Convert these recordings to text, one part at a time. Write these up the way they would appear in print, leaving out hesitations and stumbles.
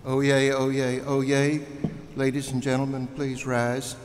Oh yay, oh yay, oh yay. Ladies and gentlemen, please rise.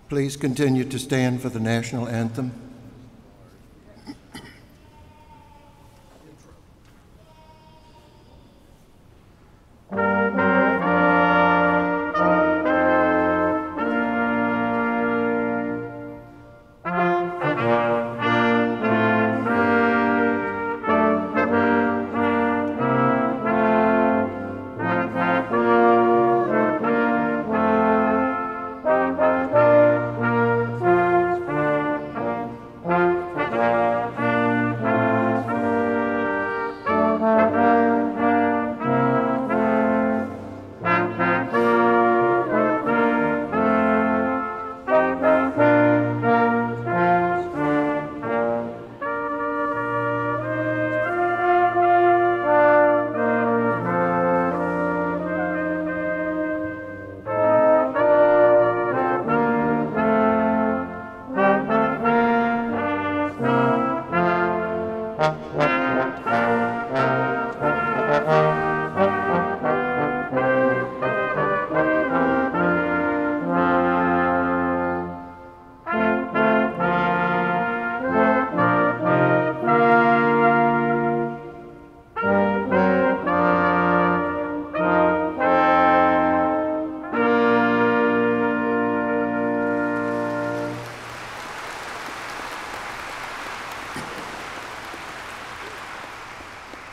Please continue to stand for the national anthem.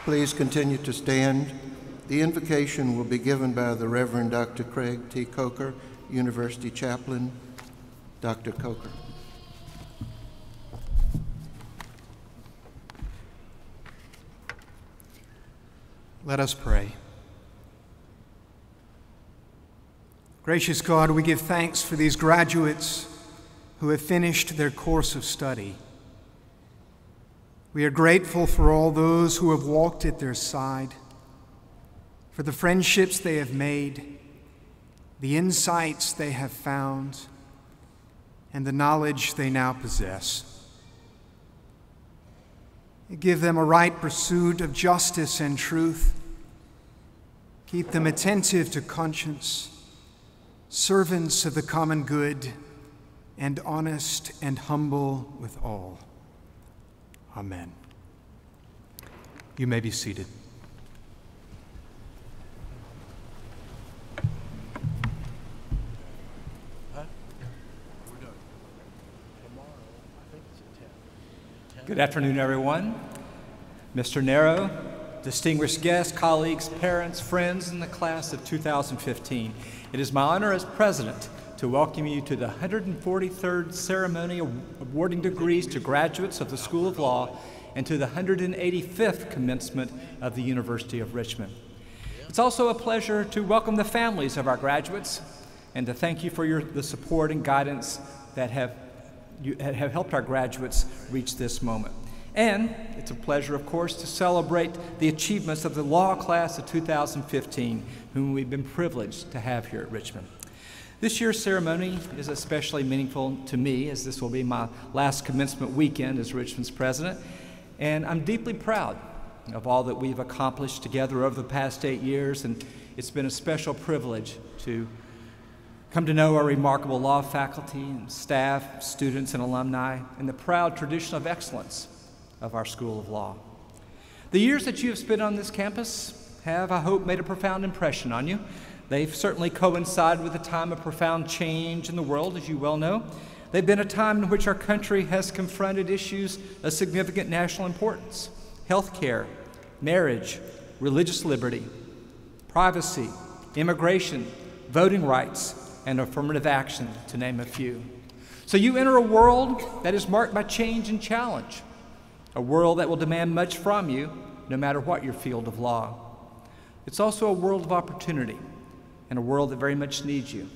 Please continue to stand. The invocation will be given by the Reverend Dr. Craig T. Coker, University Chaplain. Dr. Coker. Let us pray. Gracious God, we give thanks for these graduates who have finished their course of study. We are grateful for all those who have walked at their side, for the friendships they have made, the insights they have found, and the knowledge they now possess. Give them a right pursuit of justice and truth. Keep them attentive to conscience, servants of the common good, and honest and humble with all. Amen. You may be seated. Good afternoon, everyone. Mr. Nero, distinguished guests, colleagues, parents, friends in the class of 2015. It is my honor as president to welcome you to the 143rd ceremony awarding degrees to graduates of the School of Law and to the 185th commencement of the University of Richmond. It's also a pleasure to welcome the families of our graduates and to thank you for the support and guidance that have helped our graduates reach this moment. And it's a pleasure, of course, to celebrate the achievements of the law class of 2015, whom we've been privileged to have here at Richmond. This year's ceremony is especially meaningful to me, as this will be my last commencement weekend as Richmond's president, and I'm deeply proud of all that we've accomplished together over the past 8 years, and it's been a special privilege to come to know our remarkable law faculty and staff, students and alumni, and the proud tradition of excellence of our School of Law. The years that you have spent on this campus have, I hope, made a profound impression on you, They've certainly coincided with a time of profound change in the world, as you well know. They've been a time in which our country has confronted issues of significant national importance: healthcare, marriage, religious liberty, privacy, immigration, voting rights, and affirmative action, to name a few. So you enter a world that is marked by change and challenge, a world that will demand much from you, no matter what your field of law. It's also a world of opportunity, and a world that very much needs you.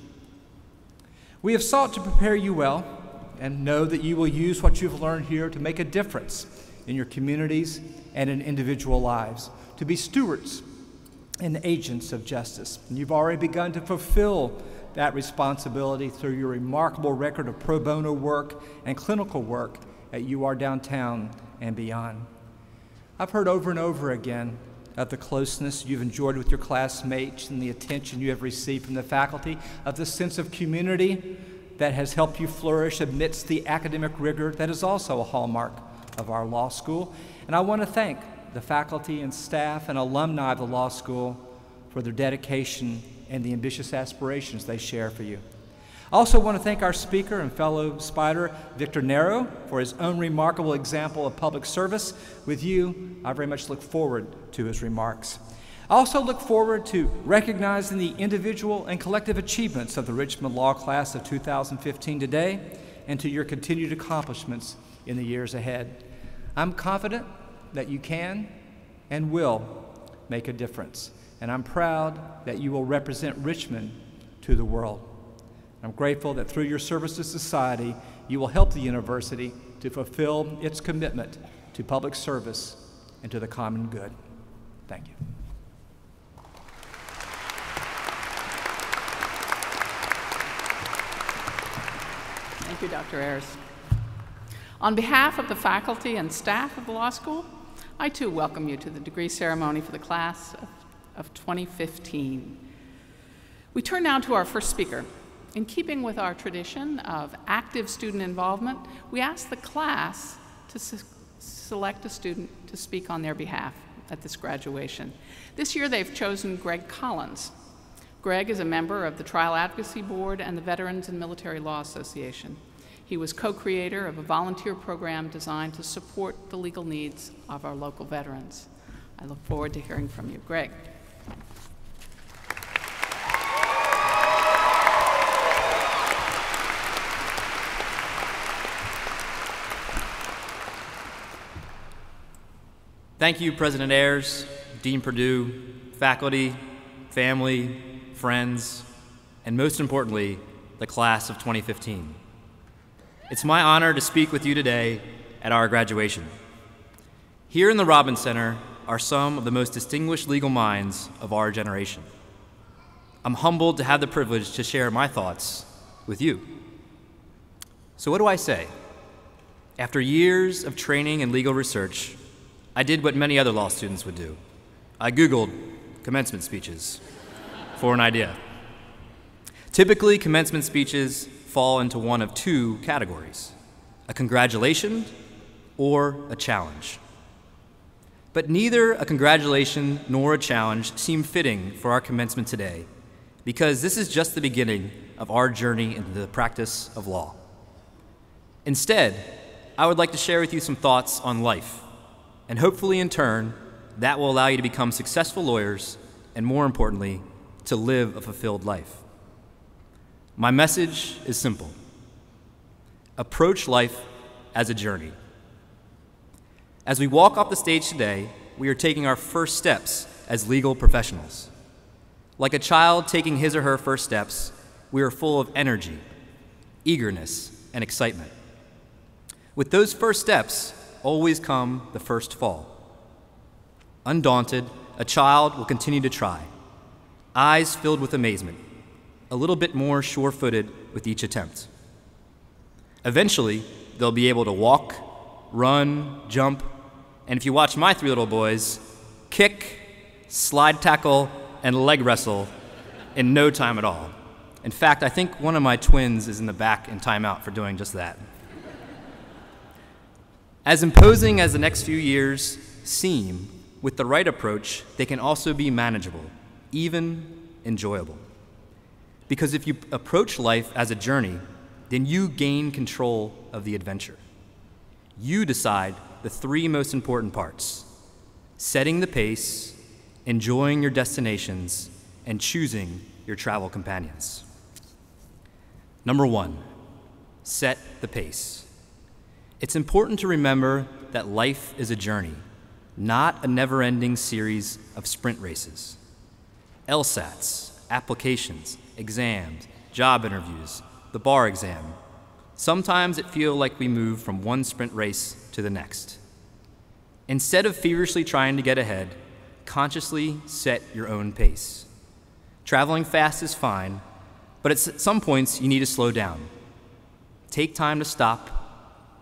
We have sought to prepare you well, and know that you will use what you've learned here to make a difference in your communities and in individual lives, to be stewards and agents of justice. And you've already begun to fulfill that responsibility through your remarkable record of pro bono work and clinical work at UR Downtown and beyond. I've heard over and over again of the closeness you've enjoyed with your classmates and the attention you have received from the faculty, of the sense of community that has helped you flourish amidst the academic rigor that is also a hallmark of our law school. And I want to thank the faculty and staff and alumni of the law school for their dedication and the ambitious aspirations they share for you. I also want to thank our speaker and fellow Spider, Victor Nero, for his own remarkable example of public service. With you, I very much look forward to his remarks. I also look forward to recognizing the individual and collective achievements of the Richmond Law Class of 2015 today, and to your continued accomplishments in the years ahead. I'm confident that you can and will make a difference, and I'm proud that you will represent Richmond to the world. I'm grateful that through your service to society, you will help the university to fulfill its commitment to public service and to the common good. Thank you. Thank you, Dr. Ayers. On behalf of the faculty and staff of the law school, I too welcome you to the degree ceremony for the class of 2015. We turn now to our first speaker. In keeping with our tradition of active student involvement, we ask the class to select a student to speak on their behalf at this graduation. This year they've chosen Greg Collins. Greg is a member of the Trial Advocacy Board and the Veterans and Military Law Association. He was co-creator of a volunteer program designed to support the legal needs of our local veterans. I look forward to hearing from you. Greg. Thank you, President Ayers, Dean Perdue, faculty, family, friends, and most importantly, the class of 2015. It's my honor to speak with you today at our graduation. Here in the Robbins Center are some of the most distinguished legal minds of our generation. I'm humbled to have the privilege to share my thoughts with you. So what do I say? After years of training and legal research, I did what many other law students would do. I Googled commencement speeches for an idea. Typically, commencement speeches fall into one of two categories: a congratulation or a challenge. But neither a congratulation nor a challenge seem fitting for our commencement today, because this is just the beginning of our journey into the practice of law. Instead, I would like to share with you some thoughts on life, and hopefully in turn, that will allow you to become successful lawyers, and more importantly, to live a fulfilled life. My message is simple. Approach life as a journey. As we walk off the stage today, we are taking our first steps as legal professionals. Like a child taking his or her first steps, we are full of energy, eagerness, and excitement. With those first steps always come the first fall. Undaunted, a child will continue to try, eyes filled with amazement, a little bit more sure-footed with each attempt. Eventually, they'll be able to walk, run, jump, and if you watch my three little boys, kick, slide tackle, and leg wrestle in no time at all. In fact, I think one of my twins is in the back in timeout for doing just that. As imposing as the next few years seem, with the right approach, they can also be manageable, even enjoyable. Because if you approach life as a journey, then you gain control of the adventure. You decide the three most important parts: setting the pace, enjoying your destinations, and choosing your travel companions. Number one, set the pace. It's important to remember that life is a journey, not a never-ending series of sprint races. LSATs, applications, exams, job interviews, the bar exam. Sometimes it feels like we move from one sprint race to the next. Instead of feverishly trying to get ahead, consciously set your own pace. Traveling fast is fine, but at some points you need to slow down. Take time to stop,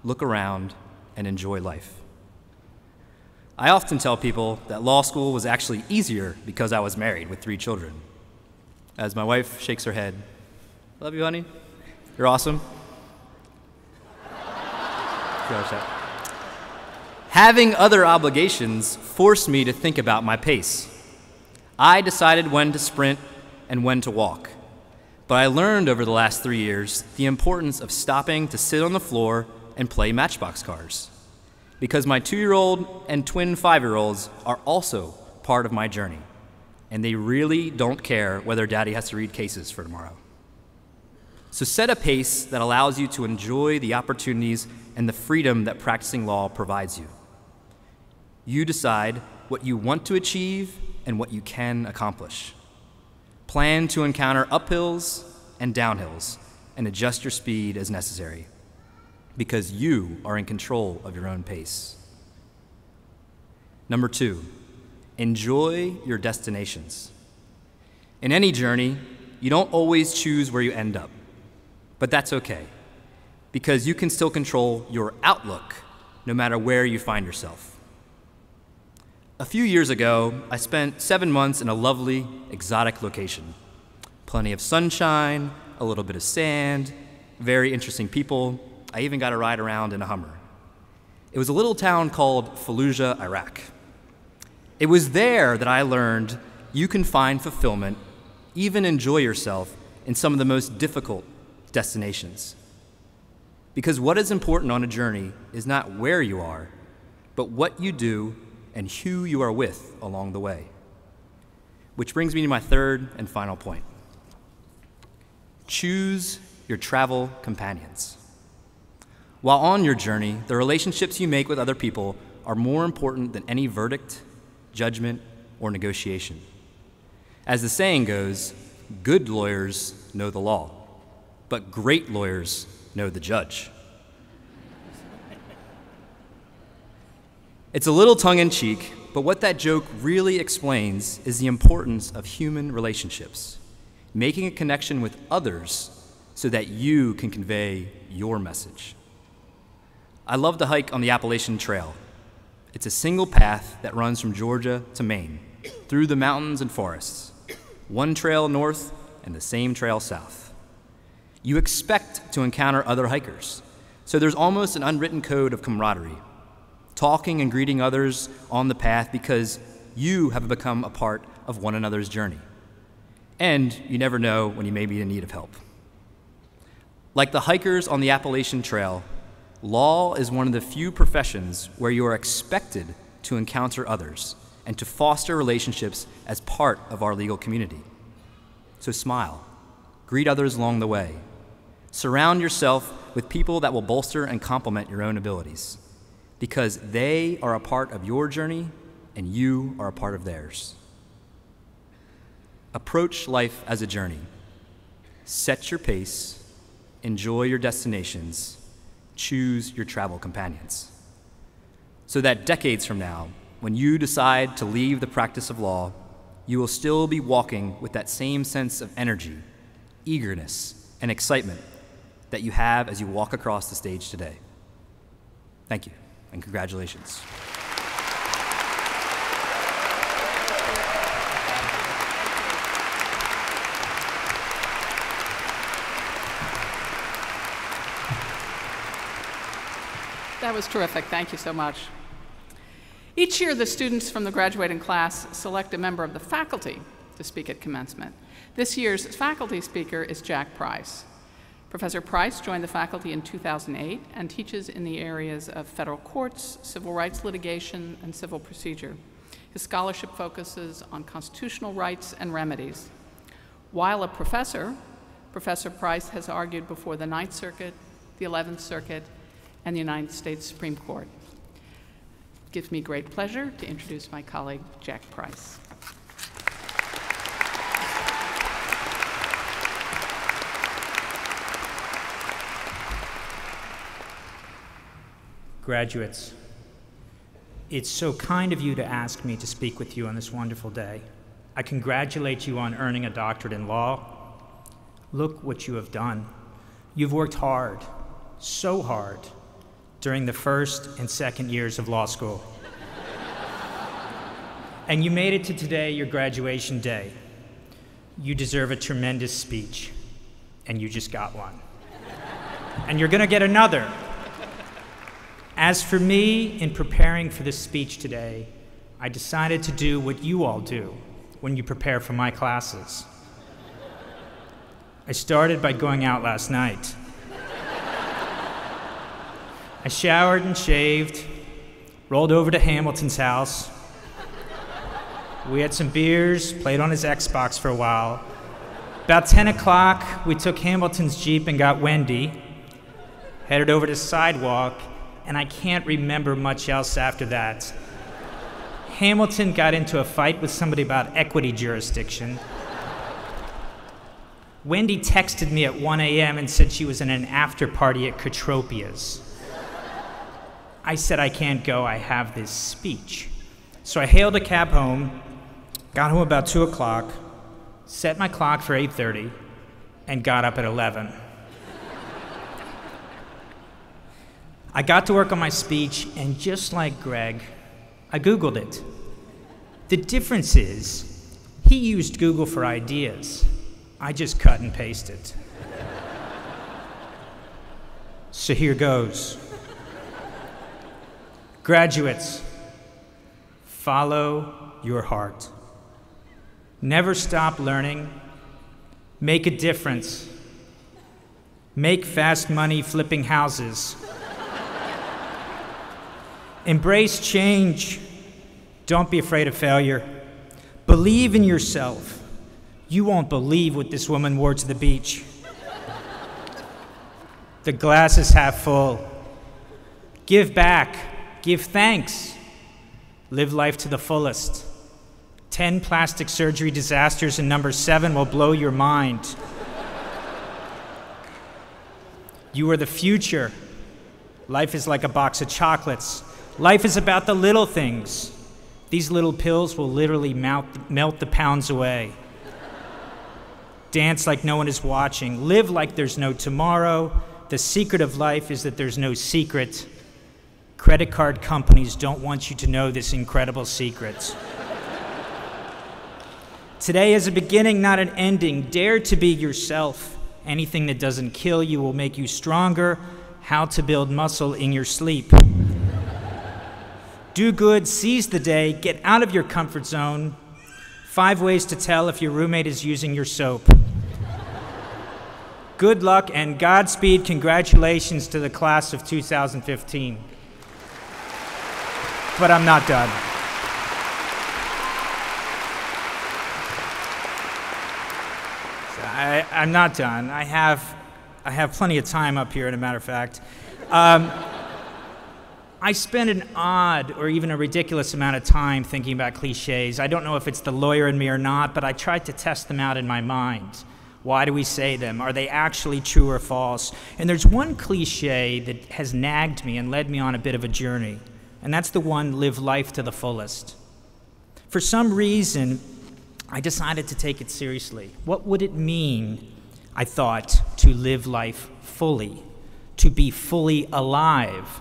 look around, and enjoy life. I often tell people that law school was actually easier because I was married with 3 children. As my wife shakes her head, "Love you, honey. You're awesome." Having other obligations forced me to think about my pace. I decided when to sprint and when to walk. But I learned over the last 3 years the importance of stopping to sit on the floor and play Matchbox cars. Because my 2-year-old and twin 5-year-olds are also part of my journey, and they really don't care whether Daddy has to read cases for tomorrow. So set a pace that allows you to enjoy the opportunities and the freedom that practicing law provides you. You decide what you want to achieve and what you can accomplish. Plan to encounter uphills and downhills and adjust your speed as necessary, because you are in control of your own pace. Number 2, enjoy your destinations. In any journey, you don't always choose where you end up, but that's okay, because you can still control your outlook no matter where you find yourself. A few years ago, I spent 7 months in a lovely, exotic location. Plenty of sunshine, a little bit of sand, very interesting people. I even got a ride around in a Hummer. It was a little town called Fallujah, Iraq. It was there that I learned you can find fulfillment, even enjoy yourself, in some of the most difficult destinations. Because what is important on a journey is not where you are, but what you do and who you are with along the way. Which brings me to my third and final point. Choose your travel companions. While on your journey, the relationships you make with other people are more important than any verdict, judgment, or negotiation. As the saying goes, good lawyers know the law, but great lawyers know the judge. It's a little tongue-in-cheek, but what that joke really explains is the importance of human relationships, making a connection with others so that you can convey your message. I love to hike on the Appalachian Trail. It's a single path that runs from Georgia to Maine, through the mountains and forests. One trail north and the same trail south. You expect to encounter other hikers, so there's almost an unwritten code of camaraderie, talking and greeting others on the path because you have become a part of one another's journey. And you never know when you may be in need of help. Like the hikers on the Appalachian Trail, law is one of the few professions where you are expected to encounter others and to foster relationships as part of our legal community. So smile, greet others along the way. Surround yourself with people that will bolster and complement your own abilities, because they are a part of your journey and you are a part of theirs. Approach life as a journey. Set your pace, enjoy your destinations, choose your travel companions. So that decades from now, when you decide to leave the practice of law, you will still be walking with that same sense of energy, eagerness, and excitement that you have as you walk across the stage today. Thank you, and congratulations. That was terrific. Thank you so much. Each year, the students from the graduating class select a member of the faculty to speak at commencement. This year's faculty speaker is Jack Price. Professor Price joined the faculty in 2008 and teaches in the areas of federal courts, civil rights litigation, and civil procedure. His scholarship focuses on constitutional rights and remedies. While a professor, Professor Price has argued before the Ninth Circuit, the 11th Circuit, and the United States Supreme Court. It gives me great pleasure to introduce my colleague, Jack Price. Graduates, it's so kind of you to ask me to speak with you on this wonderful day. I congratulate you on earning a doctorate in law. Look what you have done. You've worked hard, so hard, during the first and second years of law school. And you made it to today, your graduation day. You deserve a tremendous speech, and you just got one. And you're gonna get another. As for me, in preparing for this speech today, I decided to do what you all do when you prepare for my classes. I started by going out last night. I showered and shaved, rolled over to Hamilton's house. We had some beers, played on his Xbox for a while. About 10 o'clock, we took Hamilton's Jeep and got Wendy, headed over to the sidewalk, and I can't remember much else after that. Hamilton got into a fight with somebody about equity jurisdiction. Wendy texted me at 1 a.m. and said she was in an after party at Catropia's. I said, I can't go, I have this speech. So I hailed a cab home, got home about 2 o'clock, set my clock for 8:30, and got up at 11. I got to work on my speech, and just like Greg, I Googled it. The difference is, he used Google for ideas. I just cut and pasted. So here goes. Graduates, follow your heart. Never stop learning. Make a difference. Make fast money flipping houses. Embrace change. Don't be afraid of failure. Believe in yourself. You won't believe what this woman wore to the beach. The glass is half full. Give back. Give thanks. Live life to the fullest. 10 plastic surgery disasters and number 7 will blow your mind. You are the future. Life is like a box of chocolates. Life is about the little things. These little pills will literally melt the pounds away. Dance like no one is watching. Live like there's no tomorrow. The secret of life is that there's no secret. Credit card companies don't want you to know this incredible secret. Today is a beginning, not an ending. Dare to be yourself. Anything that doesn't kill you will make you stronger. How to build muscle in your sleep. Do good, seize the day, get out of your comfort zone. 5 ways to tell if your roommate is using your soap. Good luck and Godspeed. Congratulations to the class of 2015. But I'm not done. I'm not done. I have plenty of time up here, as a matter of fact. I spend an odd or even a ridiculous amount of time thinking about cliches. I don't know if it's the lawyer in me or not, but I tried to test them out in my mind. Why do we say them? Are they actually true or false? And there's one cliche that has nagged me and led me on a bit of a journey, and that's the one, live life to the fullest. For some reason, I decided to take it seriously. What would it mean, I thought, to live life fully, to be fully alive?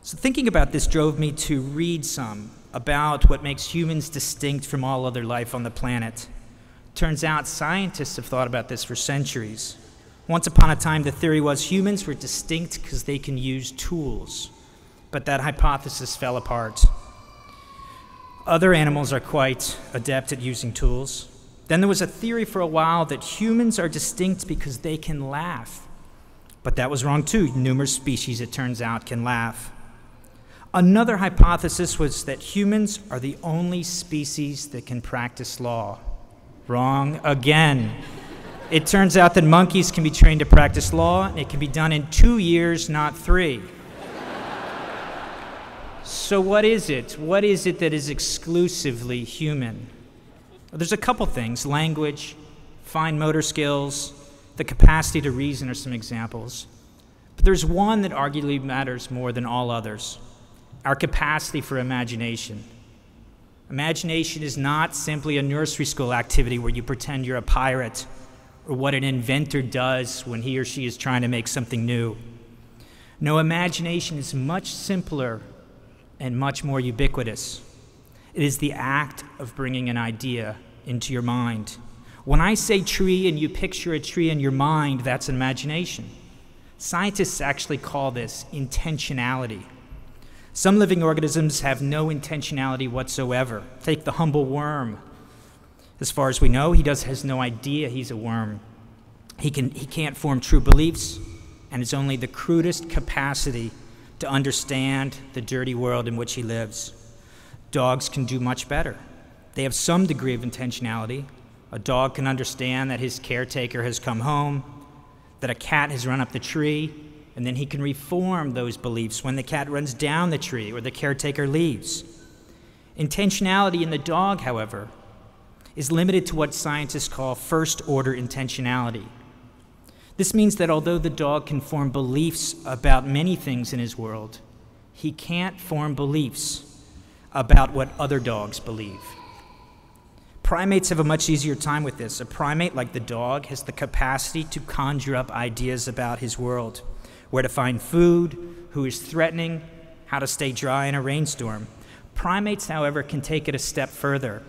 So thinking about this drove me to read some about what makes humans distinct from all other life on the planet. Turns out scientists have thought about this for centuries. Once upon a time, the theory was humans were distinct because they can use tools, but that hypothesis fell apart. Other animals are quite adept at using tools. Then there was a theory for a while that humans are distinct because they can laugh. But that was wrong too. Numerous species, it turns out, can laugh. Another hypothesis was that humans are the only species that can practice law. Wrong again. It turns out that monkeys can be trained to practice law, and it can be done in 2 years, not 3. So what is it? What is it that is exclusively human? Well, there's a couple things. Language, fine motor skills, the capacity to reason are some examples. But there's one that arguably matters more than all others: our capacity for imagination. Imagination is not simply a nursery school activity where you pretend you're a pirate, or what an inventor does when he or she is trying to make something new. No, imagination is much simpler and much more ubiquitous. It is the act of bringing an idea into your mind. When I say tree and you picture a tree in your mind, that's imagination. Scientists actually call this intentionality. Some living organisms have no intentionality whatsoever. Take the humble worm. As far as we know, he has no idea he's a worm. He can't form true beliefs, and it's only the crudest capacity to understand the dirty world in which he lives. Dogs can do much better. They have some degree of intentionality. A dog can understand that his caretaker has come home, that a cat has run up the tree, and then he can reform those beliefs when the cat runs down the tree or the caretaker leaves. Intentionality in the dog, however, is limited to what scientists call first-order intentionality. This means that although the dog can form beliefs about many things in his world, he can't form beliefs about what other dogs believe. Primates have a much easier time with this. A primate, like the dog, has the capacity to conjure up ideas about his world: where to find food, who is threatening, how to stay dry in a rainstorm. Primates, however, can take it a step further.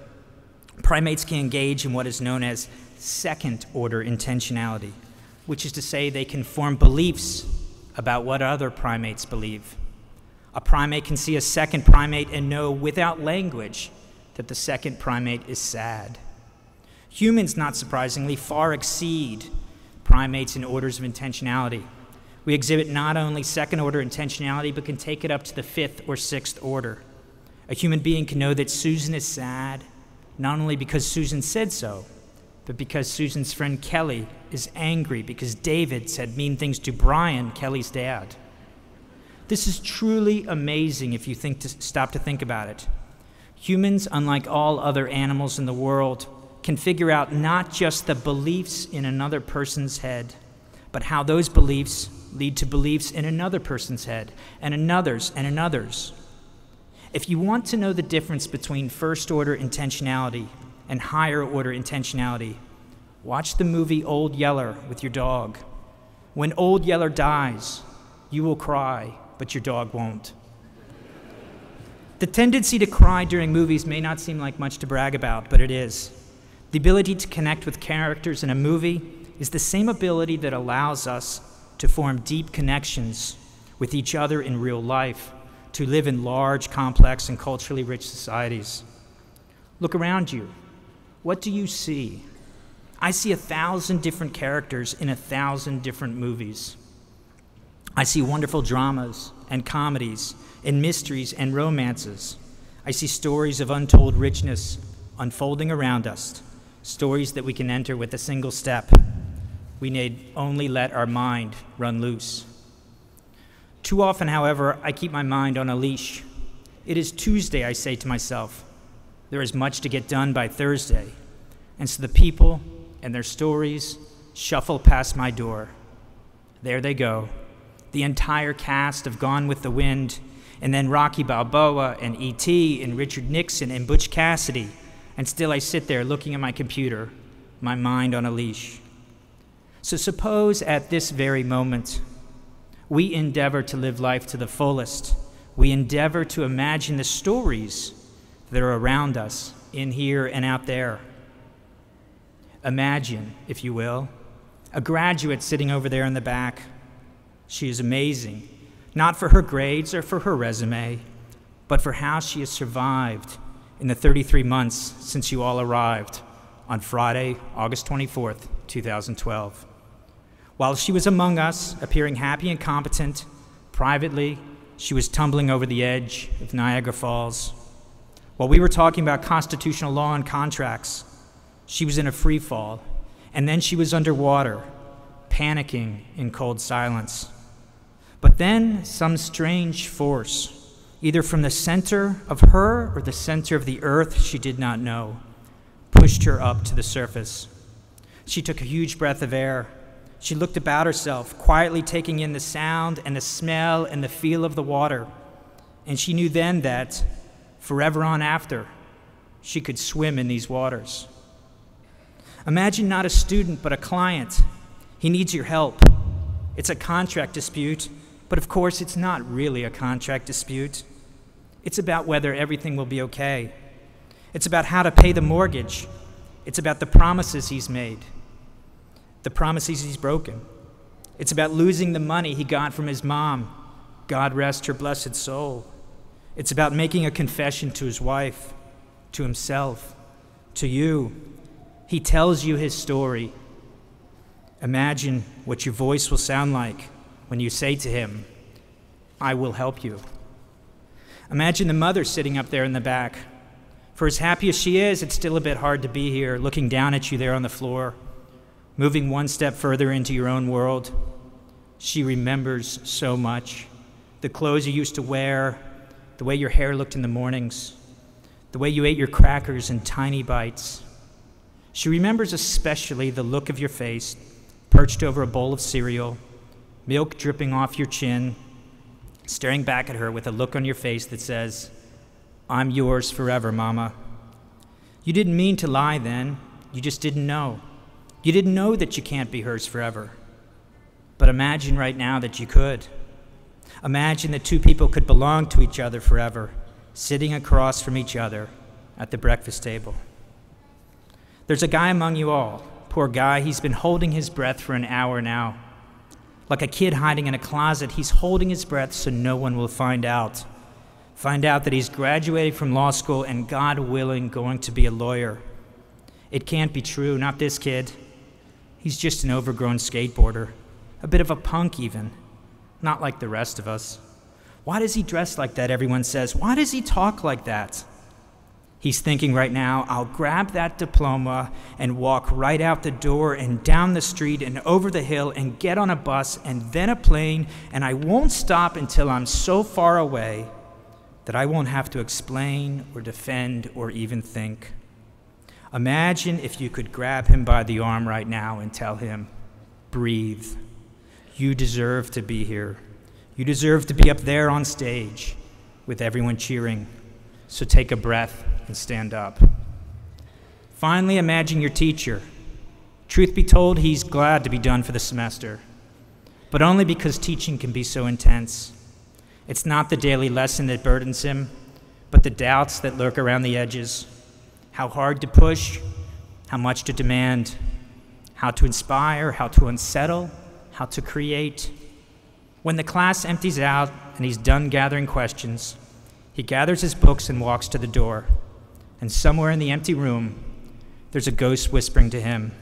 Primates can engage in what is known as second-order intentionality, which is to say they can form beliefs about what other primates believe. A primate can see a second primate and know without language that the second primate is sad. Humans, not surprisingly, far exceed primates in orders of intentionality. We exhibit not only second-order intentionality, but can take it up to the 5th or 6th order. A human being can know that Susan is sad, not only because Susan said so, but because Susan's friend Kelly is angry because David said mean things to Brian, Kelly's dad. This is truly amazing if you stop to think about it. Humans, unlike all other animals in the world, can figure out not just the beliefs in another person's head, but how those beliefs lead to beliefs in another person's head, and another's, and another's. If you want to know the difference between first-order intentionality and higher-order intentionality, watch the movie Old Yeller with your dog. When Old Yeller dies, you will cry, but your dog won't. The tendency to cry during movies may not seem like much to brag about, but it is. The ability to connect with characters in a movie is the same ability that allows us to form deep connections with each other in real life, to live in large, complex, and culturally rich societies. Look around you. What do you see? I see 1,000 different characters in 1,000 different movies. I see wonderful dramas and comedies and mysteries and romances. I see stories of untold richness unfolding around us, stories that we can enter with a single step. We need only let our mind run loose. Too often, however, I keep my mind on a leash. It is Tuesday, I say to myself. There is much to get done by Thursday. And so the people and their stories shuffle past my door. There they go, the entire cast of Gone with the Wind, and then Rocky Balboa and E.T. and Richard Nixon and Butch Cassidy, and still I sit there looking at my computer, my mind on a leash. So suppose at this very moment, we endeavor to live life to the fullest. We endeavor to imagine the stories that are around us, in here and out there. Imagine, if you will, a graduate sitting over there in the back. She is amazing, not for her grades or for her resume, but for how she has survived in the 33 months since you all arrived on Friday, August 24th, 2012. While she was among us, appearing happy and competent, privately, she was tumbling over the edge of Niagara Falls. While we were talking about constitutional law and contracts, she was in a free fall, and then she was underwater, panicking in cold silence. But then some strange force, either from the center of her or the center of the earth, she did not know, pushed her up to the surface. She took a huge breath of air. She looked about herself, quietly taking in the sound and the smell and the feel of the water. And she knew then that, forever on after, she could swim in these waters. Imagine not a student, but a client. He needs your help. It's a contract dispute, but of course it's not really a contract dispute. It's about whether everything will be okay. It's about how to pay the mortgage. It's about the promises he's made, the promises he's broken. It's about losing the money he got from his mom. God rest her blessed soul. It's about making a confession to his wife, to himself, to you. He tells you his story. Imagine what your voice will sound like when you say to him, I will help you. Imagine the mother sitting up there in the back. For as happy as she is, it's still a bit hard to be here, looking down at you there on the floor, moving one step further into your own world. She remembers so much. The clothes you used to wear, the way your hair looked in the mornings, the way you ate your crackers in tiny bites. She remembers especially the look of your face, perched over a bowl of cereal, milk dripping off your chin, staring back at her with a look on your face that says, I'm yours forever, Mama. You didn't mean to lie then. You just didn't know. You didn't know that you can't be hers forever. But imagine right now that you could. Imagine that two people could belong to each other forever, sitting across from each other at the breakfast table. There's a guy among you all, poor guy, he's been holding his breath for an hour now. Like a kid hiding in a closet, he's holding his breath so no one will find out. Find out that he's graduating from law school and, God willing, going to be a lawyer. It can't be true, not this kid. He's just an overgrown skateboarder, a bit of a punk even, not like the rest of us. Why does he dress like that, everyone says? Why does he talk like that? He's thinking right now, I'll grab that diploma and walk right out the door and down the street and over the hill and get on a bus and then a plane, and I won't stop until I'm so far away that I won't have to explain or defend or even think. Imagine if you could grab him by the arm right now and tell him, breathe. You deserve to be here. You deserve to be up there on stage with everyone cheering. So take a breath and stand up. Finally, imagine your teacher. Truth be told, he's glad to be done for the semester, but only because teaching can be so intense. It's not the daily lesson that burdens him, but the doubts that lurk around the edges. How hard to push, how much to demand, how to inspire, how to unsettle, how to create. When the class empties out and he's done gathering questions, he gathers his books and walks to the door. And somewhere in the empty room, there's a ghost whispering to him,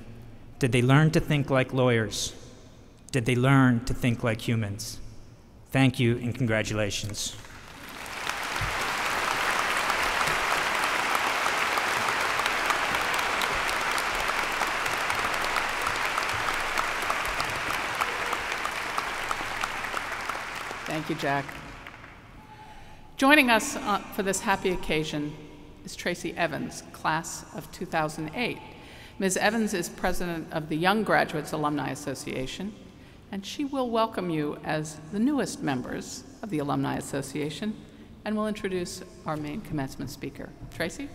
did they learn to think like lawyers? Did they learn to think like humans? Thank you and congratulations. Thank you, Jack. Joining us for this happy occasion is Tracy Evans, class of 2008. Ms. Evans is president of the Young Graduates Alumni Association, and she will welcome you as the newest members of the Alumni Association and will introduce our main commencement speaker. Tracy?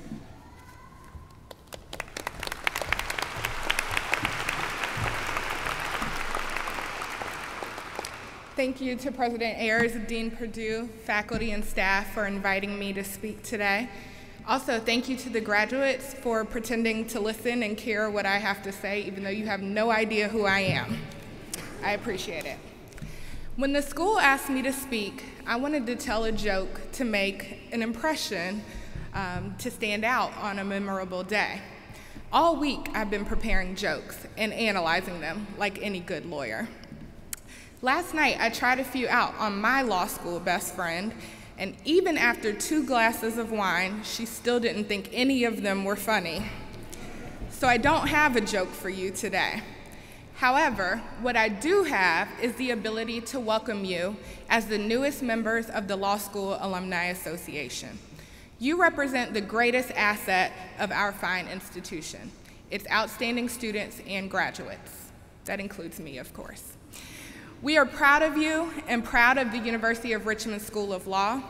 Thank you to President Ayers, Dean Perdue, faculty and staff for inviting me to speak today. Also, thank you to the graduates for pretending to listen and care what I have to say, even though you have no idea who I am. I appreciate it. When the school asked me to speak, I wanted to tell a joke to make an impression to stand out on a memorable day. All week, I've been preparing jokes and analyzing them like any good lawyer. Last night, I tried a few out on my law school best friend, and even after 2 glasses of wine, she still didn't think any of them were funny. So I don't have a joke for you today. However, what I do have is the ability to welcome you as the newest members of the Law School Alumni Association. You represent the greatest asset of our fine institution, its outstanding students and graduates. That includes me, of course. We are proud of you and proud of the University of Richmond School of Law.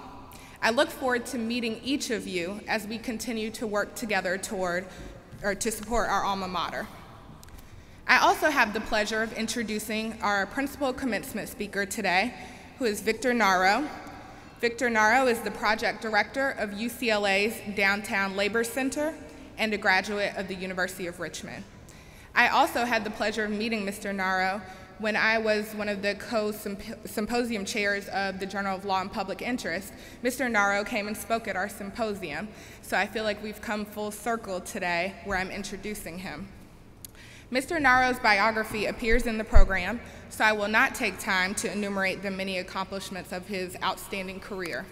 I look forward to meeting each of you as we continue to work together to support our alma mater. I also have the pleasure of introducing our principal commencement speaker today, who is Victor Naro. Victor Naro is the project director of UCLA's Downtown Labor Center and a graduate of the University of Richmond. I also had the pleasure of meeting Mr. Naro when I was one of the co-symposium chairs of the Journal of Law and Public Interest. Mr. Naro came and spoke at our symposium, so I feel like we've come full circle today where I'm introducing him. Mr. Naro's biography appears in the program, so I will not take time to enumerate the many accomplishments of his outstanding career.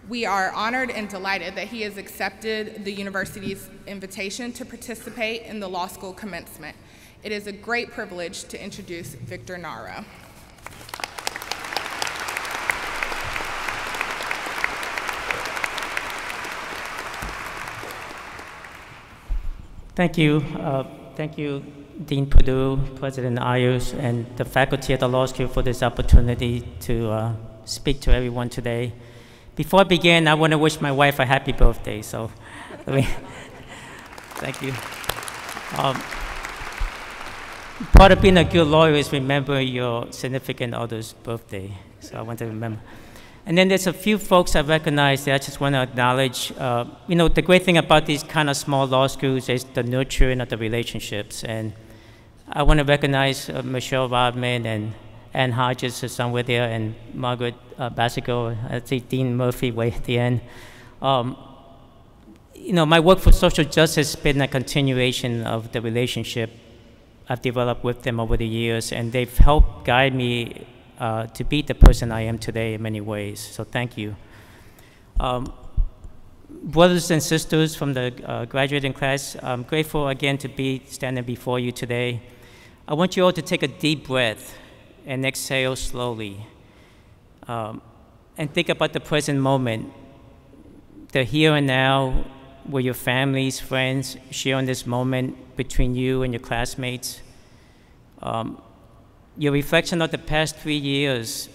We are honored and delighted that he has accepted the university's invitation to participate in the law school commencement. It is a great privilege to introduce Victor Naro. Thank you. Thank you, Dean Perdue, President Ayers, and the faculty at the law school for this opportunity to speak to everyone today. Before I begin, I want to wish my wife a happy birthday. So, thank you. Part of being a good lawyer is remember your significant other's birthday. So I want to remember. And then there's a few folks I recognize that I just want to acknowledge. You know, the great thing about these kind of small law schools is the nurturing of the relationships. And I want to recognize Michelle Rodman and Ann Hodges is somewhere there, and Margaret Basico, I see Dean Murphy way at the end. You know, my work for social justice has been a continuation of the relationship I've developed with them over the years, and they've helped guide me to be the person I am today in many ways, so thank you. Brothers and sisters from the graduating class, I'm grateful again to be standing before you today. I want you all to take a deep breath and exhale slowly. And think about the present moment, the here and now, where your families, friends share in this moment between you and your classmates. Your reflection of the past 3 years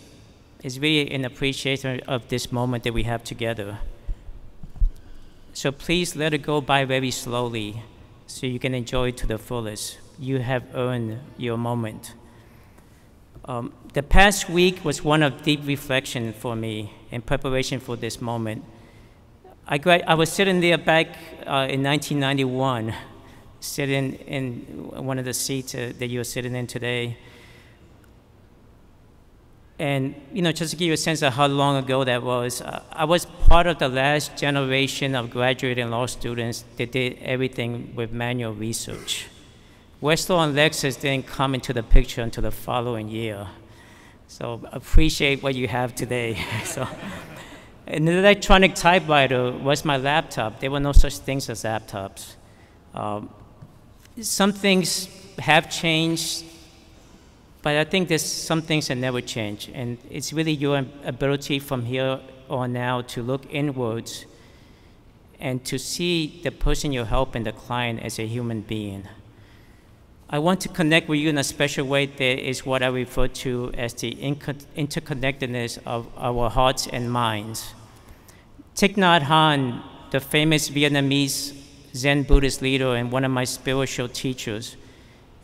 is really an appreciation of this moment that we have together. So please let it go by very slowly so you can enjoy it to the fullest. You have earned your moment. The past week was one of deep reflection for me in preparation for this moment. I was sitting there back in 1991, sitting in one of the seats that you're sitting in today. And, you know, just to give you a sense of how long ago that was, I was part of the last generation of graduating law students that did everything with manual research. Westlaw and Lexis didn't come into the picture until the following year. So appreciate what you have today. So, and the electronic typewriter was my laptop. There were no such things as laptops. Some things have changed, but I think there's some things that never change. And it's really your ability from here on now to look inwards and to see the person you're helping, the client, as a human being. I want to connect with you in a special way that is what I refer to as the interconnectedness of our hearts and minds. Thich Nhat Hanh, the famous Vietnamese Zen Buddhist leader and one of my spiritual teachers,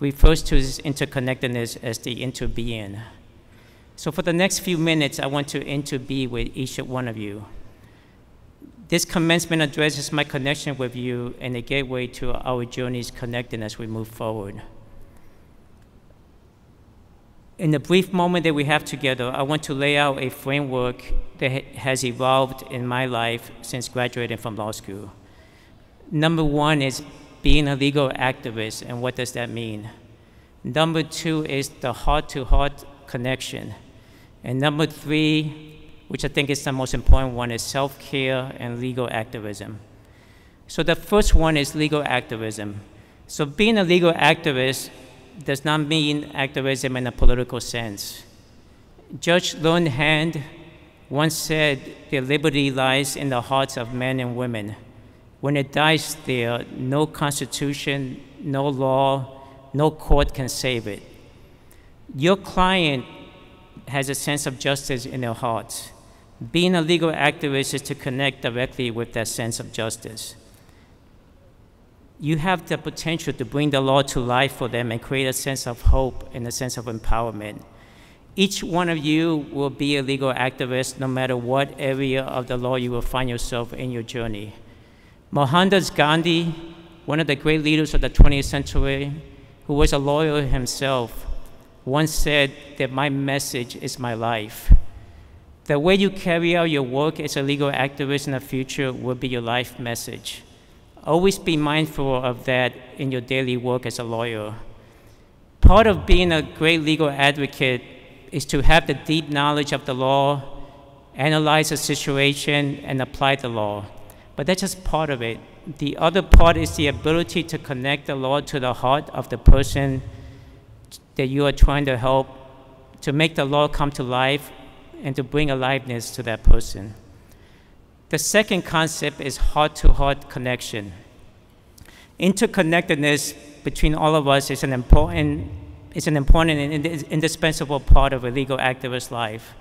refers to this interconnectedness as the interbeing. So for the next few minutes, I want to interbe with each one of you. This commencement addresses my connection with you and a gateway to our journeys connecting as we move forward. In the brief moment that we have together, I want to lay out a framework that has evolved in my life since graduating from law school. Number one is being a legal activist, and what does that mean? Number two is the heart-to-heart connection. And number three, which I think is the most important one, is self-care and legal activism. So the first one is legal activism. So being a legal activist does not mean activism in a political sense. Judge Learned Hand once said that liberty lies in the hearts of men and women. When it dies there, no constitution, no law, no court can save it. Your client has a sense of justice in their hearts. Being a legal activist is to connect directly with that sense of justice. You have the potential to bring the law to life for them and create a sense of hope and a sense of empowerment. Each one of you will be a legal activist no matter what area of the law you will find yourself in your journey. Mohandas Gandhi, one of the great leaders of the 20th century, who was a lawyer himself, once said that my message is my life. The way you carry out your work as a legal activist in the future will be your life message. Always be mindful of that in your daily work as a lawyer. Part of being a great legal advocate is to have the deep knowledge of the law, analyze the situation, and apply the law. But that's just part of it. The other part is the ability to connect the law to the heart of the person that you are trying to help, to make the law come to life, and to bring aliveness to that person. The second concept is heart-to-heart connection. Interconnectedness between all of us is an important and indispensable part of a legal activist's life.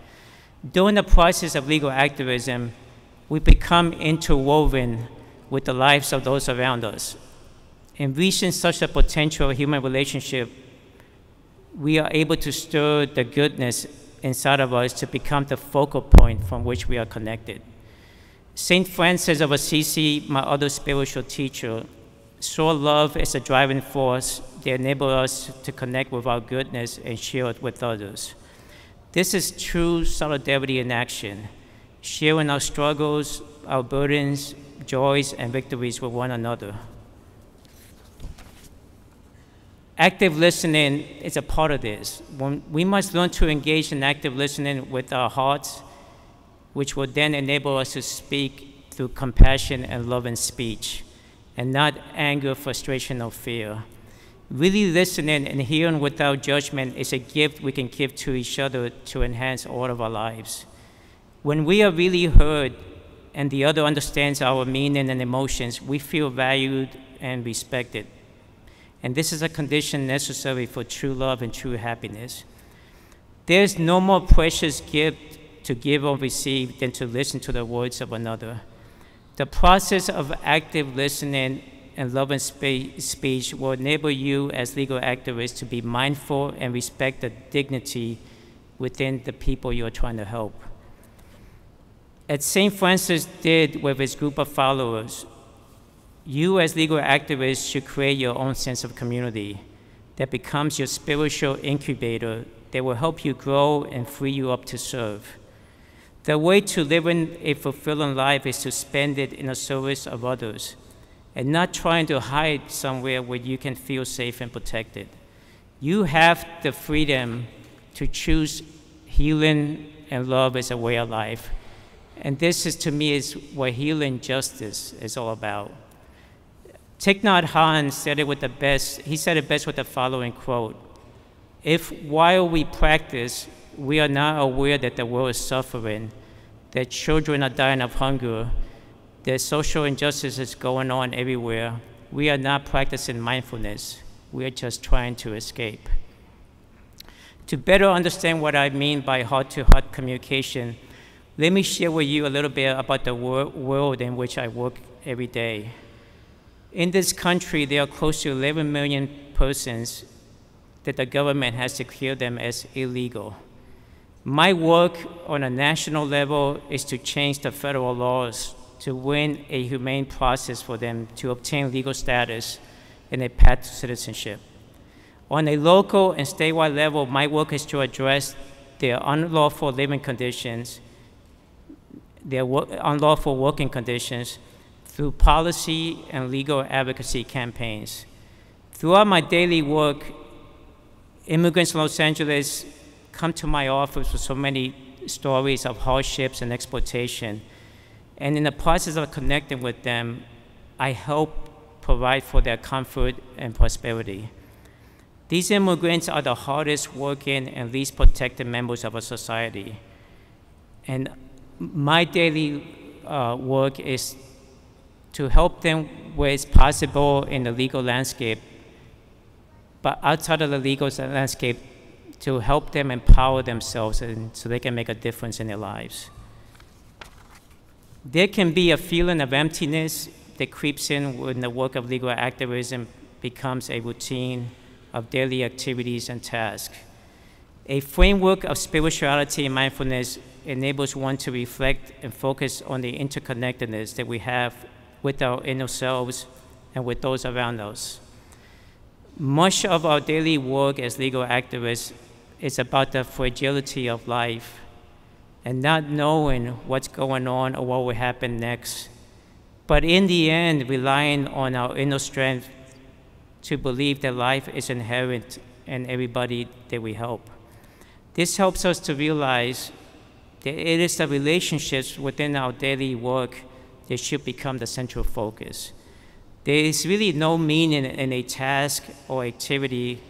During the process of legal activism, we become interwoven with the lives of those around us. In reaching such a potential human relationship, we are able to stir the goodness inside of us to become the focal point from which we are connected. St. Francis of Assisi, my other spiritual teacher, saw love as a driving force that enabled us to connect with our goodness and share it with others. This is true solidarity in action, sharing our struggles, our burdens, joys, and victories with one another. Active listening is a part of this. We must learn to engage in active listening with our hearts, which will then enable us to speak through compassion and love in speech, and not anger, frustration, or fear. Really listening and hearing without judgment is a gift we can give to each other to enhance all of our lives. When we are really heard and the other understands our meaning and emotions, we feel valued and respected. And this is a condition necessary for true love and true happiness. There's no more precious gift to give or receive than to listen to the words of another. The process of active listening and love and speech will enable you as legal activists to be mindful and respect the dignity within the people you are trying to help. As St. Francis did with his group of followers, you as legal activists should create your own sense of community that becomes your spiritual incubator that will help you grow and free you up to serve. The way to live in a fulfilling life is to spend it in the service of others and not trying to hide somewhere where you can feel safe and protected. You have the freedom to choose healing and love as a way of life. And this is, to me, is what healing justice is all about. Thich Nhat Hanh said it best with the following quote: "If while we practice, we are not aware that the world is suffering, that children are dying of hunger, that social injustice is going on everywhere, we are not practicing mindfulness. We are just trying to escape." To better understand what I mean by heart-to-heart communication, let me share with you a little bit about the world in which I work every day. In this country, there are close to 11 million persons that the government has declared them as illegal. My work on a national level is to change the federal laws to win a humane process for them to obtain legal status and a path to citizenship. On a local and statewide level, my work is to address their unlawful living conditions, their unlawful working conditions, through policy and legal advocacy campaigns. Throughout my daily work, immigrants in Los Angeles come to my office with so many stories of hardships and exploitation. And in the process of connecting with them, I help provide for their comfort and prosperity. These immigrants are the hardest working and least protected members of our society. And my daily work is to help them where it's possible in the legal landscape, but outside of the legal landscape, to help them empower themselves and so they can make a difference in their lives. There can be a feeling of emptiness that creeps in when the work of legal activism becomes a routine of daily activities and tasks. A framework of spirituality and mindfulness enables one to reflect and focus on the interconnectedness that we have with our inner selves and with those around us. Much of our daily work as legal activists is about the fragility of life and not knowing what's going on or what will happen next, but in the end, relying on our inner strength to believe that life is inherent in everybody that we help. This helps us to realize that it is the relationships within our daily work that should become the central focus. There is really no meaning in a task or activity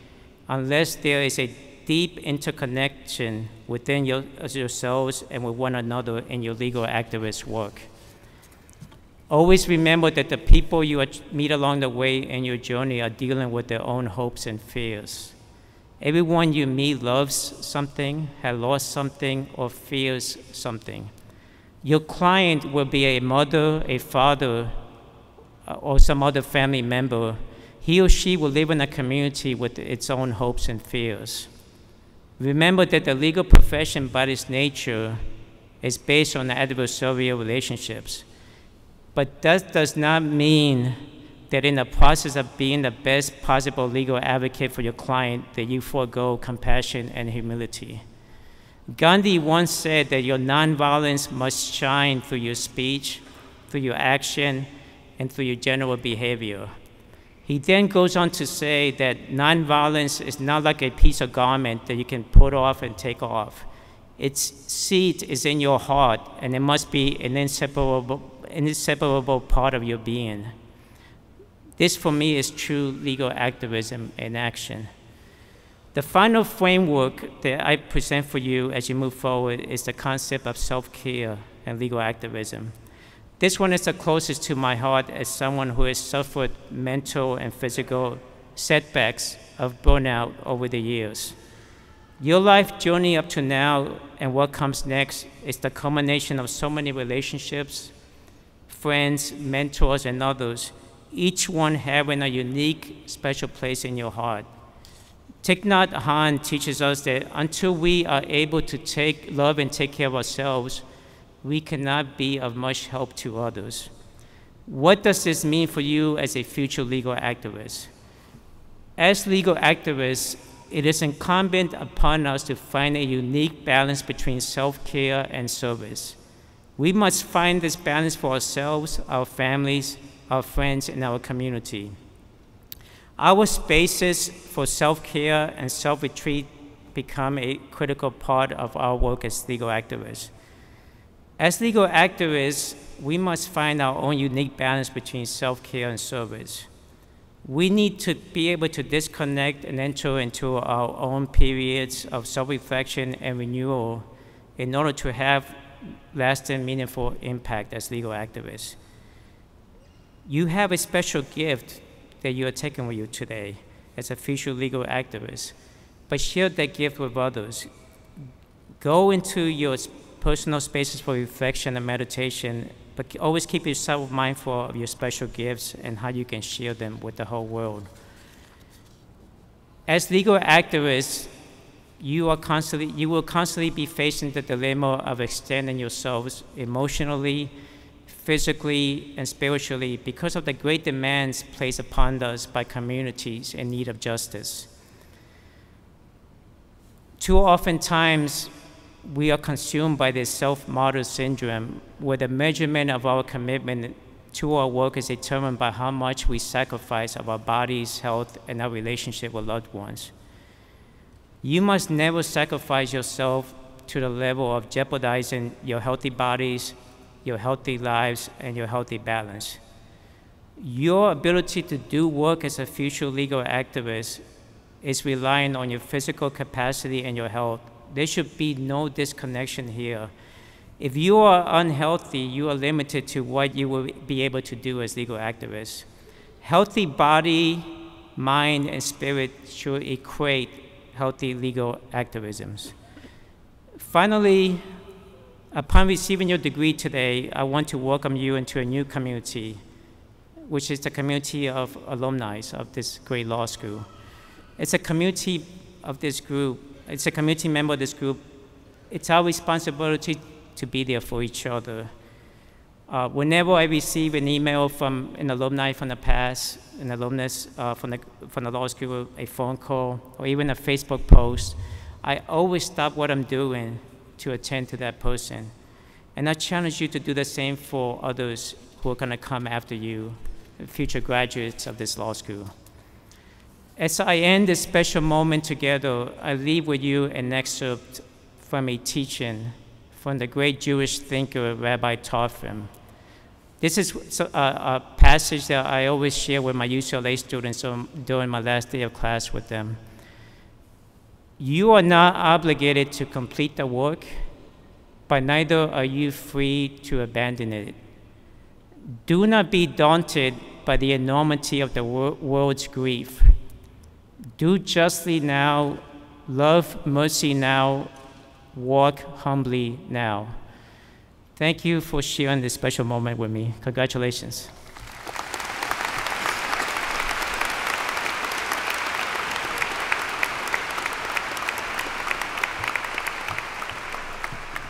unless there is a deep interconnection within yourselves and with one another in your legal activist work. Always remember that the people you meet along the way in your journey are dealing with their own hopes and fears. Everyone you meet loves something, has lost something, or fears something. Your client will be a mother, a father, or some other family member. He or she will live in a community with its own hopes and fears. Remember that the legal profession by its nature is based on adversarial relationships. But that does not mean that in the process of being the best possible legal advocate for your client that you forego compassion and humility. Gandhi once said that your nonviolence must shine through your speech, through your action, and through your general behavior. He then goes on to say that nonviolence is not like a piece of garment that you can put off and take off. Its seat is in your heart, and it must be an inseparable part of your being. This, for me, is true legal activism in action. The final framework that I present for you as you move forward is the concept of self-care and legal activism. This one is the closest to my heart as someone who has suffered mental and physical setbacks of burnout over the years. Your life journey up to now and what comes next is the culmination of so many relationships, friends, mentors, and others, each one having a unique, special place in your heart. Thich Nhat Hanh teaches us that until we are able to love and take care of ourselves, we cannot be of much help to others. What does this mean for you as a future legal activist? As legal activists, it is incumbent upon us to find a unique balance between self-care and service. We must find this balance for ourselves, our families, our friends, and our community. Our spaces for self-care and self-retreat become a critical part of our work as legal activists. As legal activists, we must find our own unique balance between self-care and service. We need to be able to disconnect and enter into our own periods of self-reflection and renewal in order to have lasting, meaningful impact as legal activists. You have a special gift that you are taking with you today as a future legal activist, but share that gift with others. Go into your personal spaces for reflection and meditation, but always keep yourself mindful of your special gifts and how you can share them with the whole world. As legal activists, you will constantly be facing the dilemma of extending yourselves emotionally, physically, and spiritually because of the great demands placed upon us by communities in need of justice. Too often times, we are consumed by this self-martyr syndrome, where the measurement of our commitment to our work is determined by how much we sacrifice of our bodies, health, and our relationship with loved ones. You must never sacrifice yourself to the level of jeopardizing your healthy bodies, your healthy lives, and your healthy balance. Your ability to do work as a future legal activist is relying on your physical capacity and your health. There should be no disconnection here. If you are unhealthy, you are limited to what you will be able to do as legal activists. Healthy body, mind, and spirit should equate healthy legal activisms. Finally, upon receiving your degree today, I want to welcome you into a new community, which is the community of alumni of this great law school. It's a community of this group. It's a community member of this group. It's our responsibility to be there for each other. Whenever I receive an email from an alumni from the past, an alumnus from the law school, a phone call, or even a Facebook post, I always stop what I'm doing to attend to that person. And I challenge you to do the same for others who are going to come after you, future graduates of this law school. As I end this special moment together, I leave with you an excerpt from a teaching from the great Jewish thinker, Rabbi Tarfim. This is a passage that I always share with my UCLA students during my last day of class with them. You are not obligated to complete the work, but neither are you free to abandon it. Do not be daunted by the enormity of the world's grief. Do justly now, love mercy now, walk humbly now. Thank you for sharing this special moment with me. Congratulations.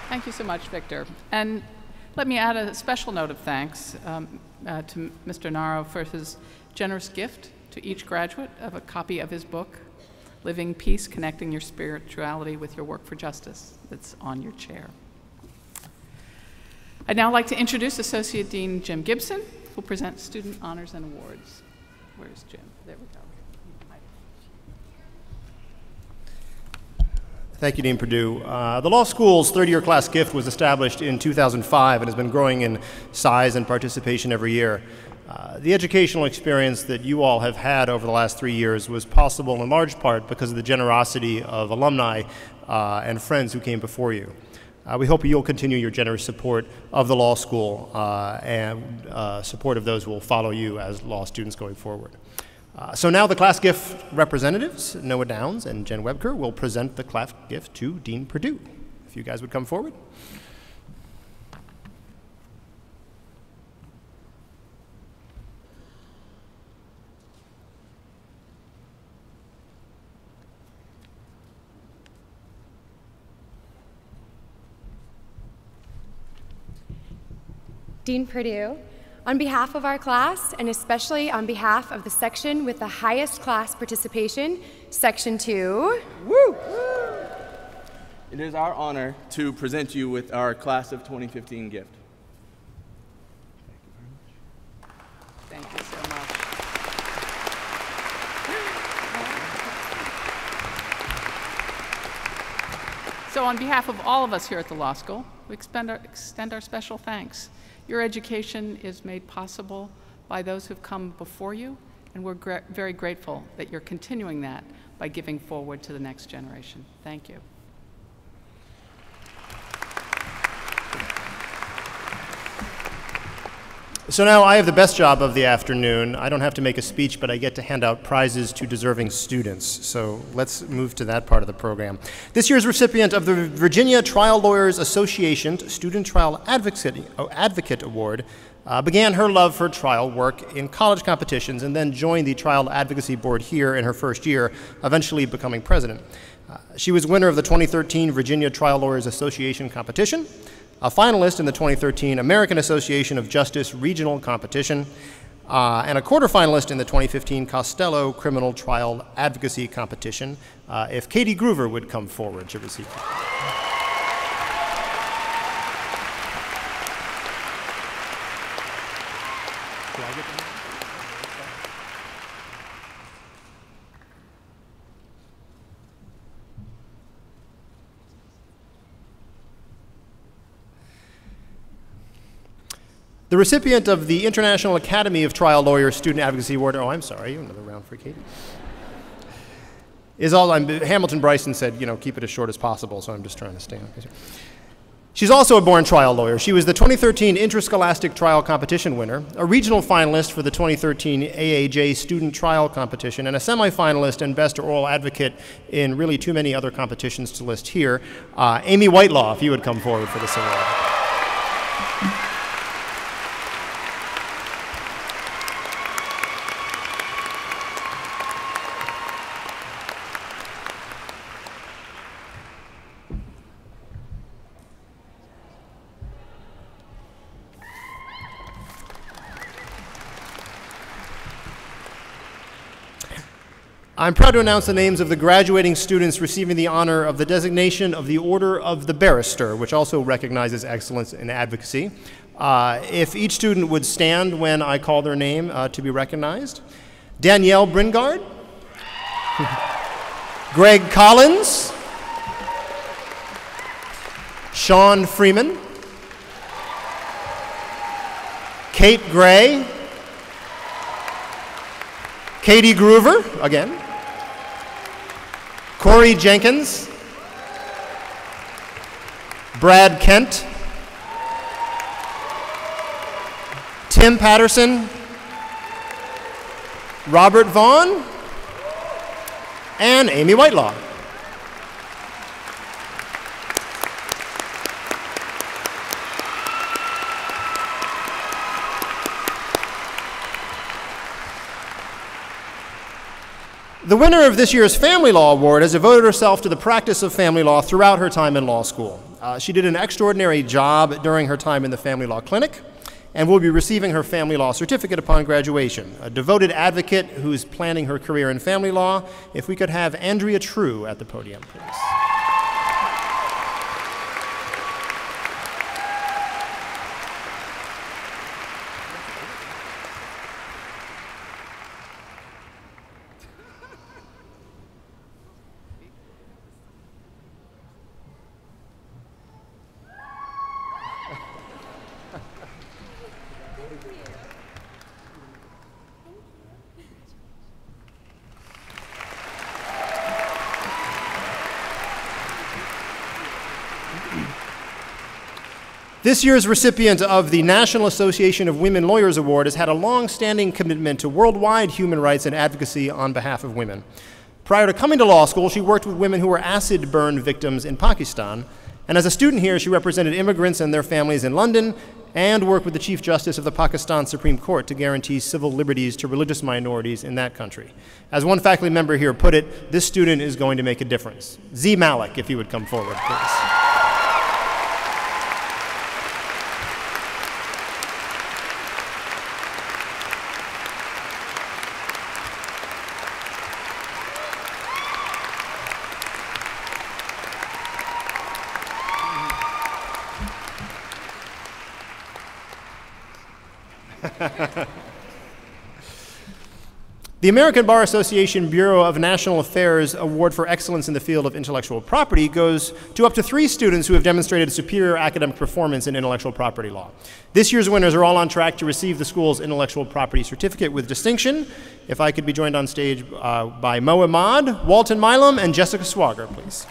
Thank you so much, Victor. And let me add a special note of thanks to Mr. Naro for his generous gift to each graduate of a copy of his book, Living Peace, Connecting Your Spirituality with Your Work for Justice, that's on your chair. I'd now like to introduce Associate Dean Jim Gibson, who will present student honors and awards. Where's Jim? There we go. Thank you, Dean Perdue. The law school's third-year class gift was established in 2005 and has been growing in size and participation every year. The educational experience that you all have had over the last 3 years was possible in large part because of the generosity of alumni and friends who came before you. We hope you'll continue your generous support of the law school and support of those who will follow you as law students going forward. So now the class gift representatives, Noah Downs and Jen Webker, will present the class gift to Dean Perdue. If you guys would come forward. Dean Perdue, on behalf of our class, and especially on behalf of the section with the highest class participation, Section 2. Woo! It is our honor to present you with our Class of 2015 gift. Thank you so much. So on behalf of all of us here at the law school, we extend our special thanks. Your education is made possible by those who've come before you, and we're very grateful that you're continuing that by giving forward to the next generation. Thank you. So now I have the best job of the afternoon. I don't have to make a speech, but I get to hand out prizes to deserving students. So let's move to that part of the program. This year's recipient of the Virginia Trial Lawyers Association Student Trial Advocate Award began her love for trial work in college competitions and then joined the Trial Advocacy Board here in her first year, eventually becoming president. She was winner of the 2013 Virginia Trial Lawyers Association competition, a finalist in the 2013 American Association of Justice Regional Competition, and a quarterfinalist in the 2015 Costello Criminal Trial Advocacy Competition. If Katie Groover would come forward to receive it. The recipient of the International Academy of Trial Lawyers Student Advocacy Award, oh, I'm sorry, another round for Katie, is all, Hamilton Bryson said, you know, keep it as short as possible, so I'm just trying to stay on pace. She's also a born trial lawyer. She was the 2013 Interscholastic Trial Competition winner, a regional finalist for the 2013 AAJ Student Trial Competition, and a semifinalist and best oral advocate in really too many other competitions to list here. Amy Whitelaw, if you would come forward for this award. I'm proud to announce the names of the graduating students receiving the honor of the designation of the Order of the Barrister, which also recognizes excellence in advocacy. If each student would stand when I call their name to be recognized. Danielle Bringard, Greg Collins, Sean Freeman, Kate Gray, Katie Groover, again, Corey Jenkins, Brad Kent, Tim Patterson, Robert Vaughn, and Amy Whitelaw. The winner of this year's Family Law Award has devoted herself to the practice of family law throughout her time in law school. She did an extraordinary job during her time in the Family Law Clinic and will be receiving her Family Law certificate upon graduation. A devoted advocate who's planning her career in family law. If we could have Andrea True at the podium, please. This year's recipient of the National Association of Women Lawyers Award has had a long-standing commitment to worldwide human rights and advocacy on behalf of women. Prior to coming to law school, she worked with women who were acid burn victims in Pakistan, and as a student here, she represented immigrants and their families in London and worked with the Chief Justice of the Pakistan Supreme Court to guarantee civil liberties to religious minorities in that country. As one faculty member here put it, this student is going to make a difference. Z. Malik, if you would come forward, please. The American Bar Association Bureau of National Affairs Award for Excellence in the Field of Intellectual Property goes to up to 3 students who have demonstrated superior academic performance in intellectual property law. This year's winners are all on track to receive the school's intellectual property certificate with distinction. If I could be joined on stage by Mo Ahmad, Walton Milam, and Jessica Swager, please.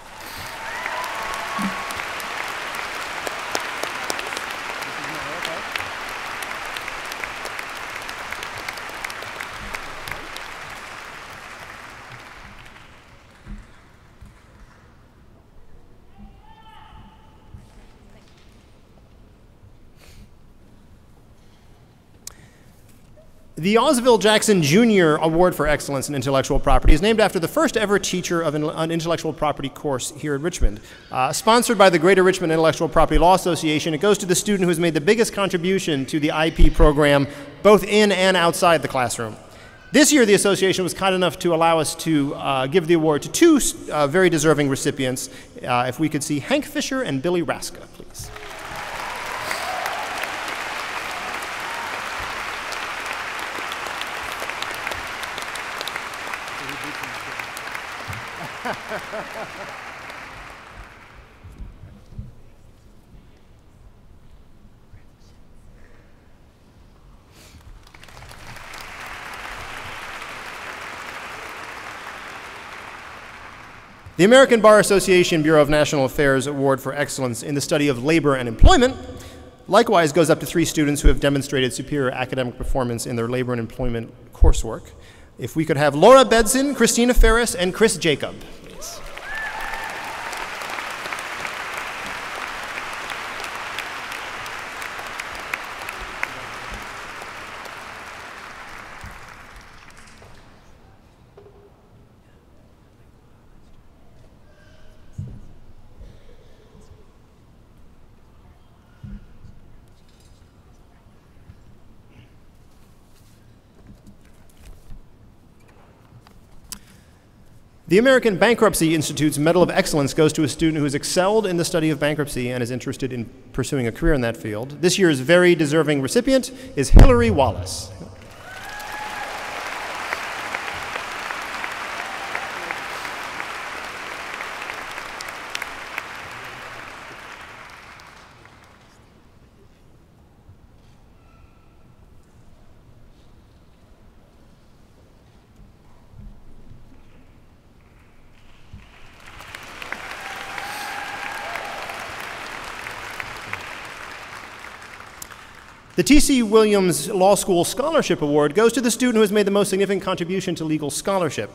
The Oswald Jackson Jr. Award for Excellence in Intellectual Property is named after the first ever teacher of an intellectual property course here at Richmond. Sponsored by the Greater Richmond Intellectual Property Law Association, it goes to the student who has made the biggest contribution to the IP program, both in and outside the classroom. This year, the association was kind enough to allow us to give the award to two very deserving recipients. If we could see Hank Fisher and Billy Raska, please. The American Bar Association Bureau of National Affairs Award for Excellence in the Study of Labor and Employment likewise goes up to 3 students who have demonstrated superior academic performance in their labor and employment coursework. If we could have Laura Bedson, Christina Ferris, and Chris Jacob, please. The American Bankruptcy Institute's Medal of Excellence goes to a student who has excelled in the study of bankruptcy and is interested in pursuing a career in that field. This year's very deserving recipient is Hillary Wallace. The T.C. Williams Law School Scholarship Award goes to the student who has made the most significant contribution to legal scholarship.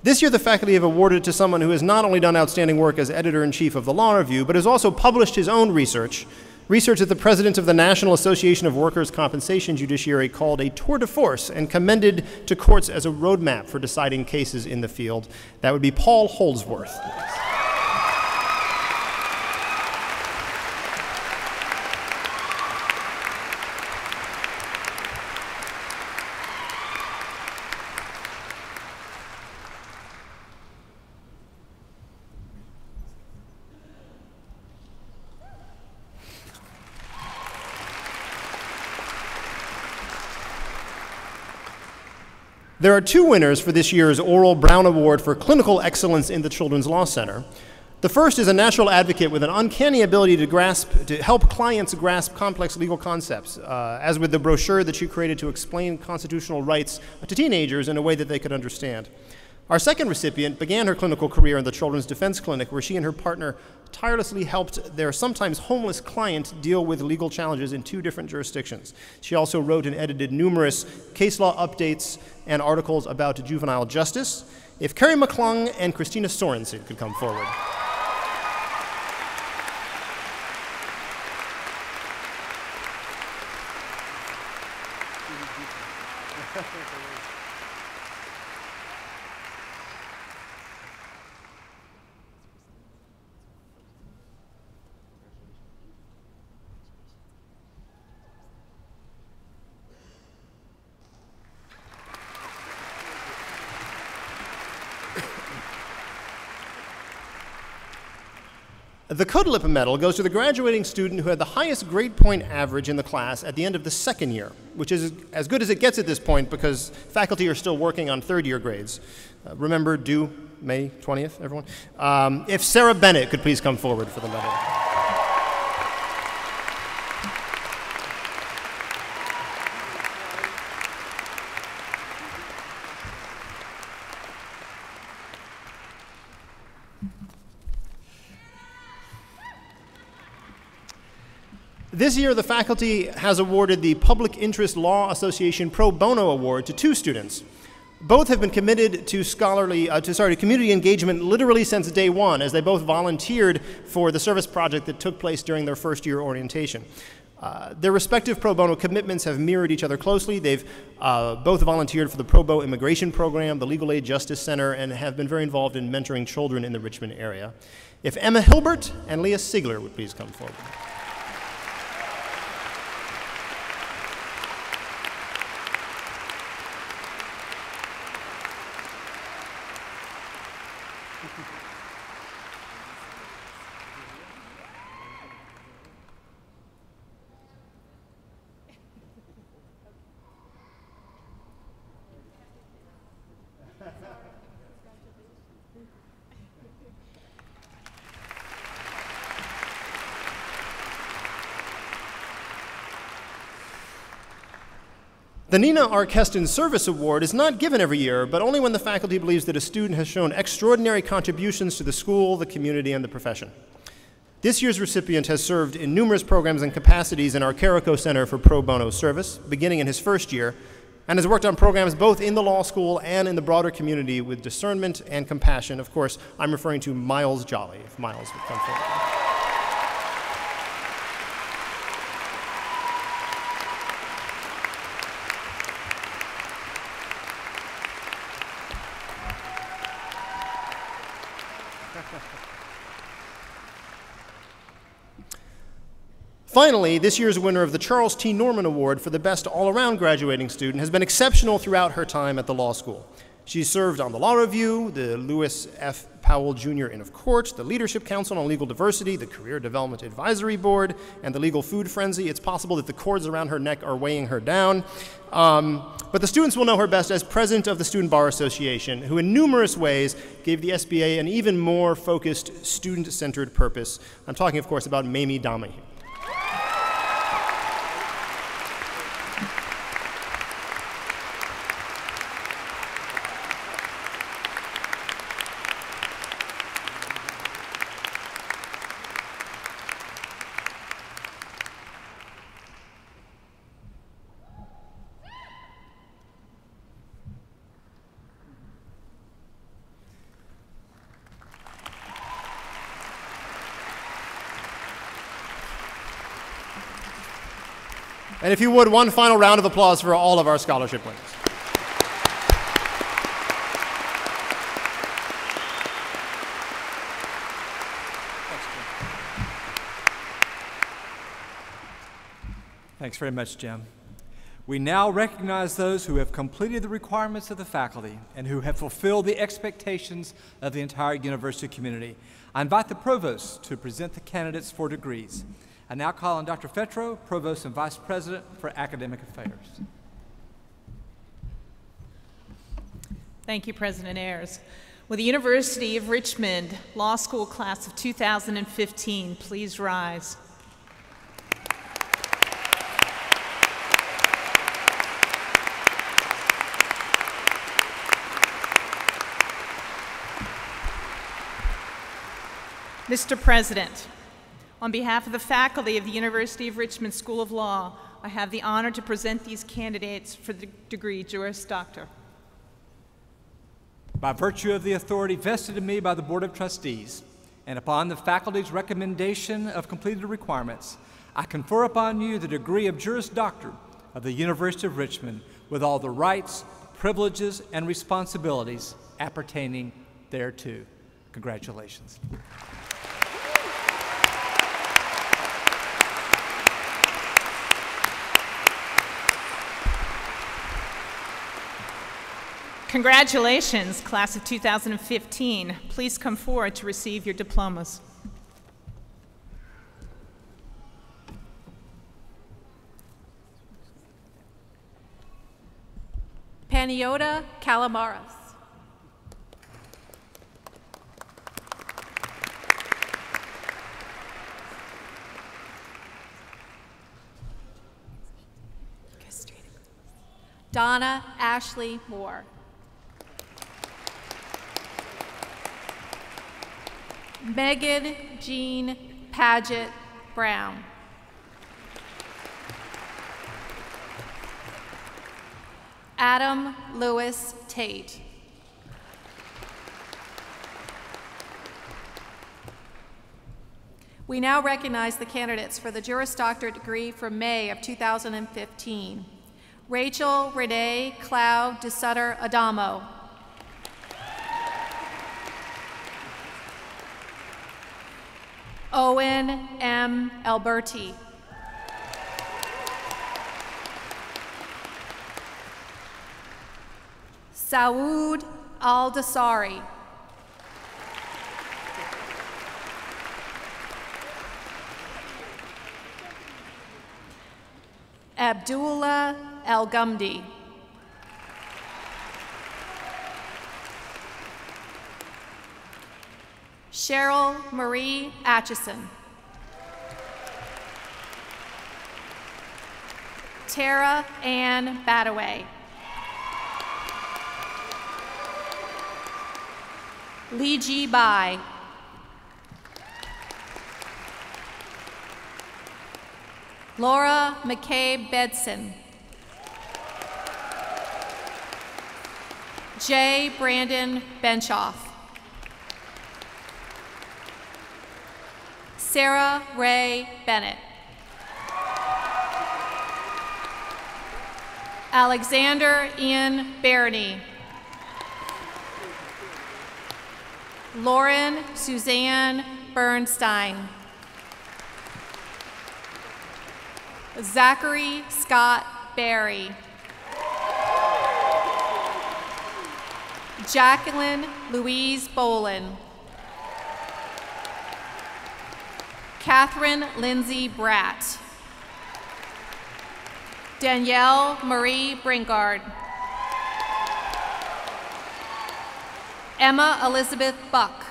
This year, the faculty have awarded it to someone who has not only done outstanding work as editor-in-chief of the Law Review, but has also published his own research that the president of the National Association of Workers' Compensation Judiciary called a tour de force and commended to courts as a roadmap for deciding cases in the field. That would be Paul Holdsworth. There are 2 winners for this year's Oral Brown Award for Clinical Excellence in the Children's Law Center. The first is a natural advocate with an uncanny ability to help clients grasp complex legal concepts, as with the brochure that she created to explain constitutional rights to teenagers in a way that they could understand. Our second recipient began her clinical career in the Children's Defense Clinic, where she and her partner tirelessly helped their sometimes homeless client deal with legal challenges in 2 different jurisdictions. She also wrote and edited numerous case law updates and articles about juvenile justice. If Carrie McClung and Christina Sorensen could come forward. The Kudlip Medal goes to the graduating student who had the highest grade point average in the class at the end of the 2nd year, which is as good as it gets at this point because faculty are still working on 3rd year grades. Remember, due May 20th, everyone? If Sarah Bennett could please come forward for the medal. This year, the faculty has awarded the Public Interest Law Association Pro Bono Award to 2 students. Both have been committed to community engagement literally since day 1, as they both volunteered for the service project that took place during their 1st year orientation. Their respective pro bono commitments have mirrored each other closely. They've both volunteered for the Pro Bono Immigration Program, the Legal Aid Justice Center, and have been very involved in mentoring children in the Richmond area. If Emma Hilbert and Leah Sigler would please come forward. The Nina R. Keston Service Award is not given every year, but only when the faculty believes that a student has shown extraordinary contributions to the school, the community, and the profession. This year's recipient has served in numerous programs and capacities in our Carrico Center for Pro Bono Service, beginning in his first year, and has worked on programs both in the law school and in the broader community with discernment and compassion. Of course, I'm referring to Miles Jolly, if Miles would come forward. Finally, this year's winner of the Charles T. Norman Award for the best all-around graduating student has been exceptional throughout her time at the law school. She's served on the Law Review, the Lewis F. Powell Jr. Inn of Court, the Leadership Council on Legal Diversity, the Career Development Advisory Board, and the Legal Food Frenzy. It's possible that the cords around her neck are weighing her down. But the students will know her best as president of the Student Bar Association, who in numerous ways gave the SBA an even more focused, student-centered purpose. I'm talking, of course, about Mamie Donahue. And if you would, one final round of applause for all of our scholarship winners. Thanks very much, Jim. We now recognize those who have completed the requirements of the faculty and who have fulfilled the expectations of the entire university community. I invite the provost to present the candidates for degrees. I now call on Dr. Fetro, Provost and Vice President for Academic Affairs. Thank you, President Ayers. Will the University of Richmond Law School Class of 2015 please rise? Mr. President, on behalf of the faculty of the University of Richmond School of Law, I have the honor to present these candidates for the degree Juris Doctor. By virtue of the authority vested in me by the Board of Trustees, and upon the faculty's recommendation of completed requirements, I confer upon you the degree of Juris Doctor of the University of Richmond with all the rights, privileges, and responsibilities appertaining thereto. Congratulations. Congratulations, class of 2015. Please come forward to receive your diplomas. Paniota Calamaras. Donna Ashley Moore. Megan Jean Paget Brown. Adam Lewis Tate. We now recognize the candidates for the Juris Doctorate degree from May of 2015. Rachel Renee Cloud de Sutter Adamo. Owen M. Alberti. Saoud Al-Dasari. Abdullah Al-Gumdi. Cheryl Marie Atchison. Tara Ann Badaway. Lee Ji Bai. Laura McCabe Bedson. J. Brandon Benchoff. Sarah Ray Bennett. Alexander Ian Barney. Lauren Suzanne Bernstein. Zachary Scott Barry. Jacqueline Louise Bolin. Catherine Lindsay Bratt. Danielle Marie Brinkard. Emma Elizabeth Buck.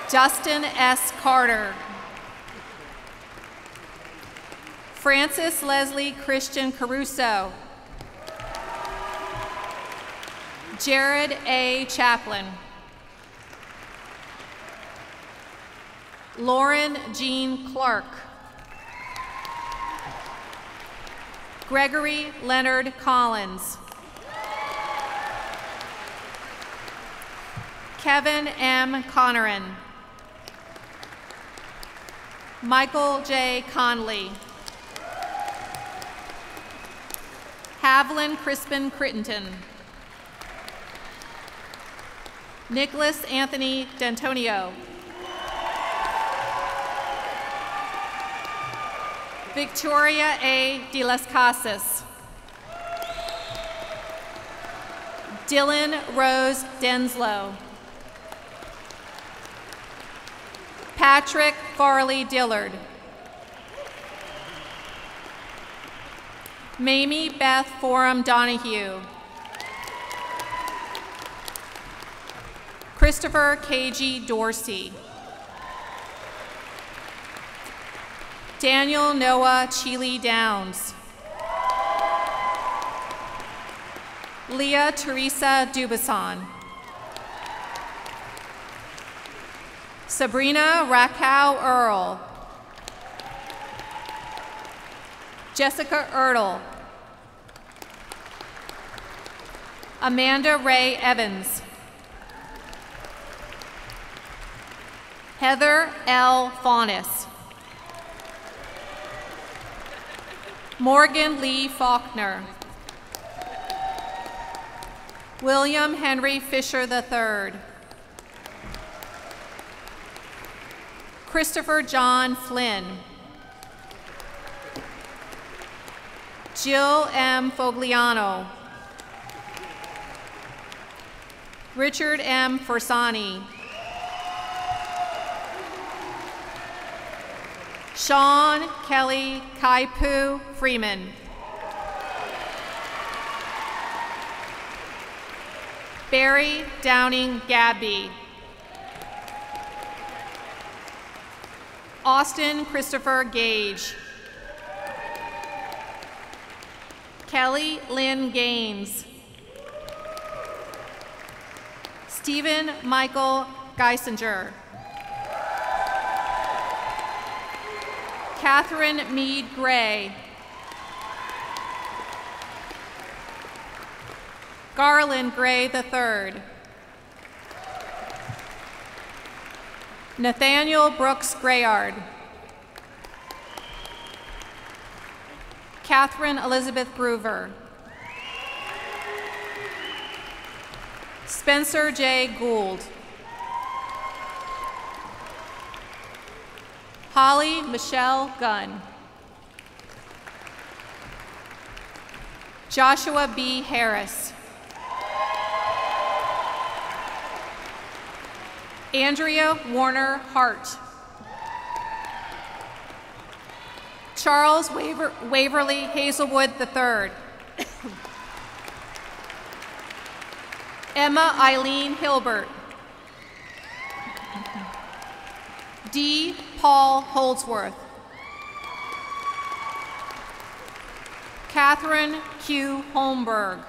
Justin S. Carter. Francis Leslie Christian Caruso. Jared A. Chaplin. Lauren Jean Clark. Gregory Leonard Collins. Kevin M. Conneran. Michael J. Conley. Havlin Crispin Crittenton. Nicholas Anthony D'Antonio. Victoria A. De Las Casas. Dylan Rose Denslow. Patrick Farley Dillard. Mamie Beth Forum Donahue. Christopher K.G. Dorsey. Daniel Noah Chile Downs. Leah Teresa Dubuisson. Sabrina Rakow Earl. Jessica Ertl. Amanda Ray Evans. Heather L. Faunis. Morgan Lee Faulkner. William Henry Fisher III. Christopher John Flynn. Jill M. Fogliano. Richard M. Forsani. Sean Kelly Kaipu Freeman. Barry Downing Gabby. Austin Christopher Gage. Kelly Lynn Gaines. Stephen Michael Geisinger. Catherine Meade Gray. Garland Gray III. Nathaniel Brooks Grayard. Catherine Elizabeth Groover. Spencer J. Gould. Holly Michelle Gunn. Joshua B. Harris. Andrea Warner Hart. Charles Waverly Hazelwood III. Emma Eileen Hilbert. D. Paul Holdsworth. Catherine Q. Holmberg.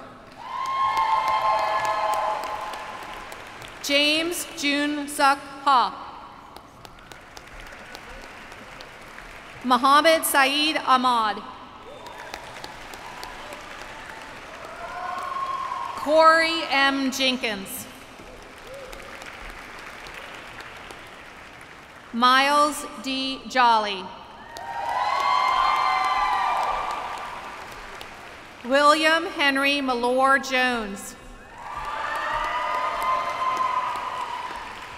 James Jun Suk Ha. Mohammed Saeed Ahmad. Corey M. Jenkins. Miles D. Jolly. William Henry Malore Jones.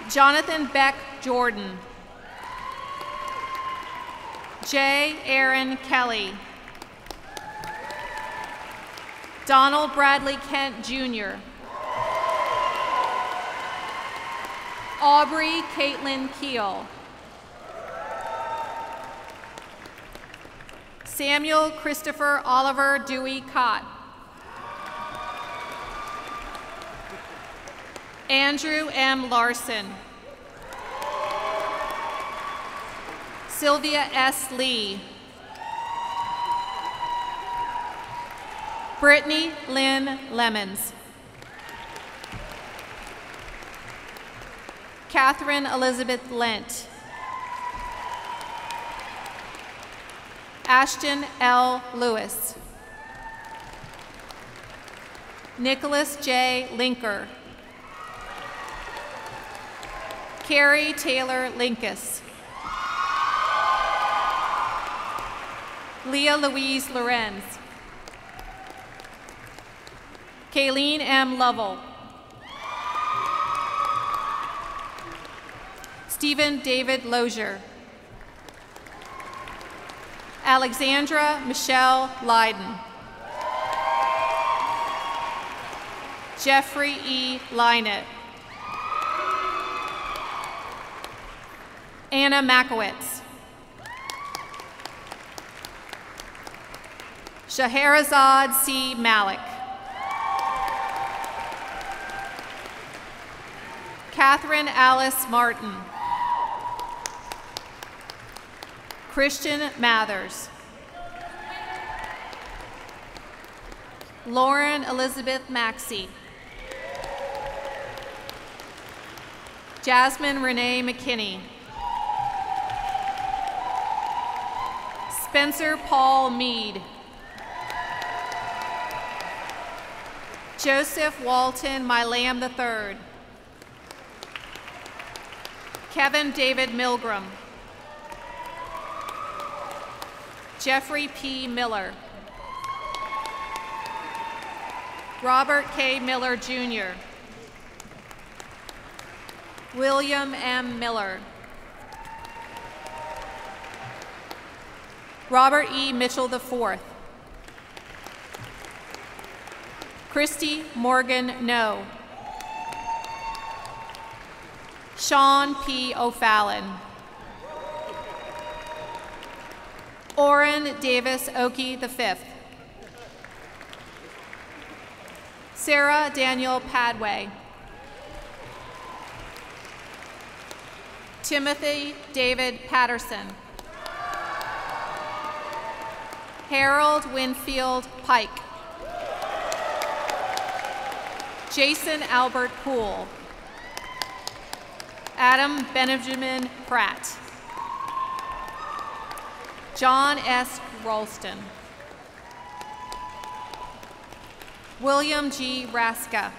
Jonathan Beck Jordan. J. Aaron Kelly. Donald Bradley Kent Jr. Aubrey Caitlin Keel. Samuel Christopher Oliver Dewey Cott. Andrew M. Larson. Sylvia S. Lee. Brittany Lynn Lemons. Catherine Elizabeth Lent. Ashton L. Lewis. Nicholas J. Linker. Carrie Taylor Linkus. Leah Louise Lorenz. Kayleen M. Lovell. Stephen David Lozier. Alexandra Michelle Lyden. Jeffrey E. Lynett. Anna Makowitz. Shaharazad C. Malik. Catherine Alice Martin. Christian Mathers. Lauren Elizabeth Maxey. Jasmine Renee McKinney. Spencer Paul Mead. Joseph Walton Mylam III. Kevin David Milgram. Jeffrey P. Miller. Robert K. Miller, Jr. William M. Miller. Robert E. Mitchell IV. Christy Morgan No. Sean P. O'Fallon. Orrin Davis Oki V. Sarah Daniel Padway. Timothy David Patterson. Harold Winfield Pike. Jason Albert Poole. Adam Benjamin Pratt. John S. Ralston. William G. Raska.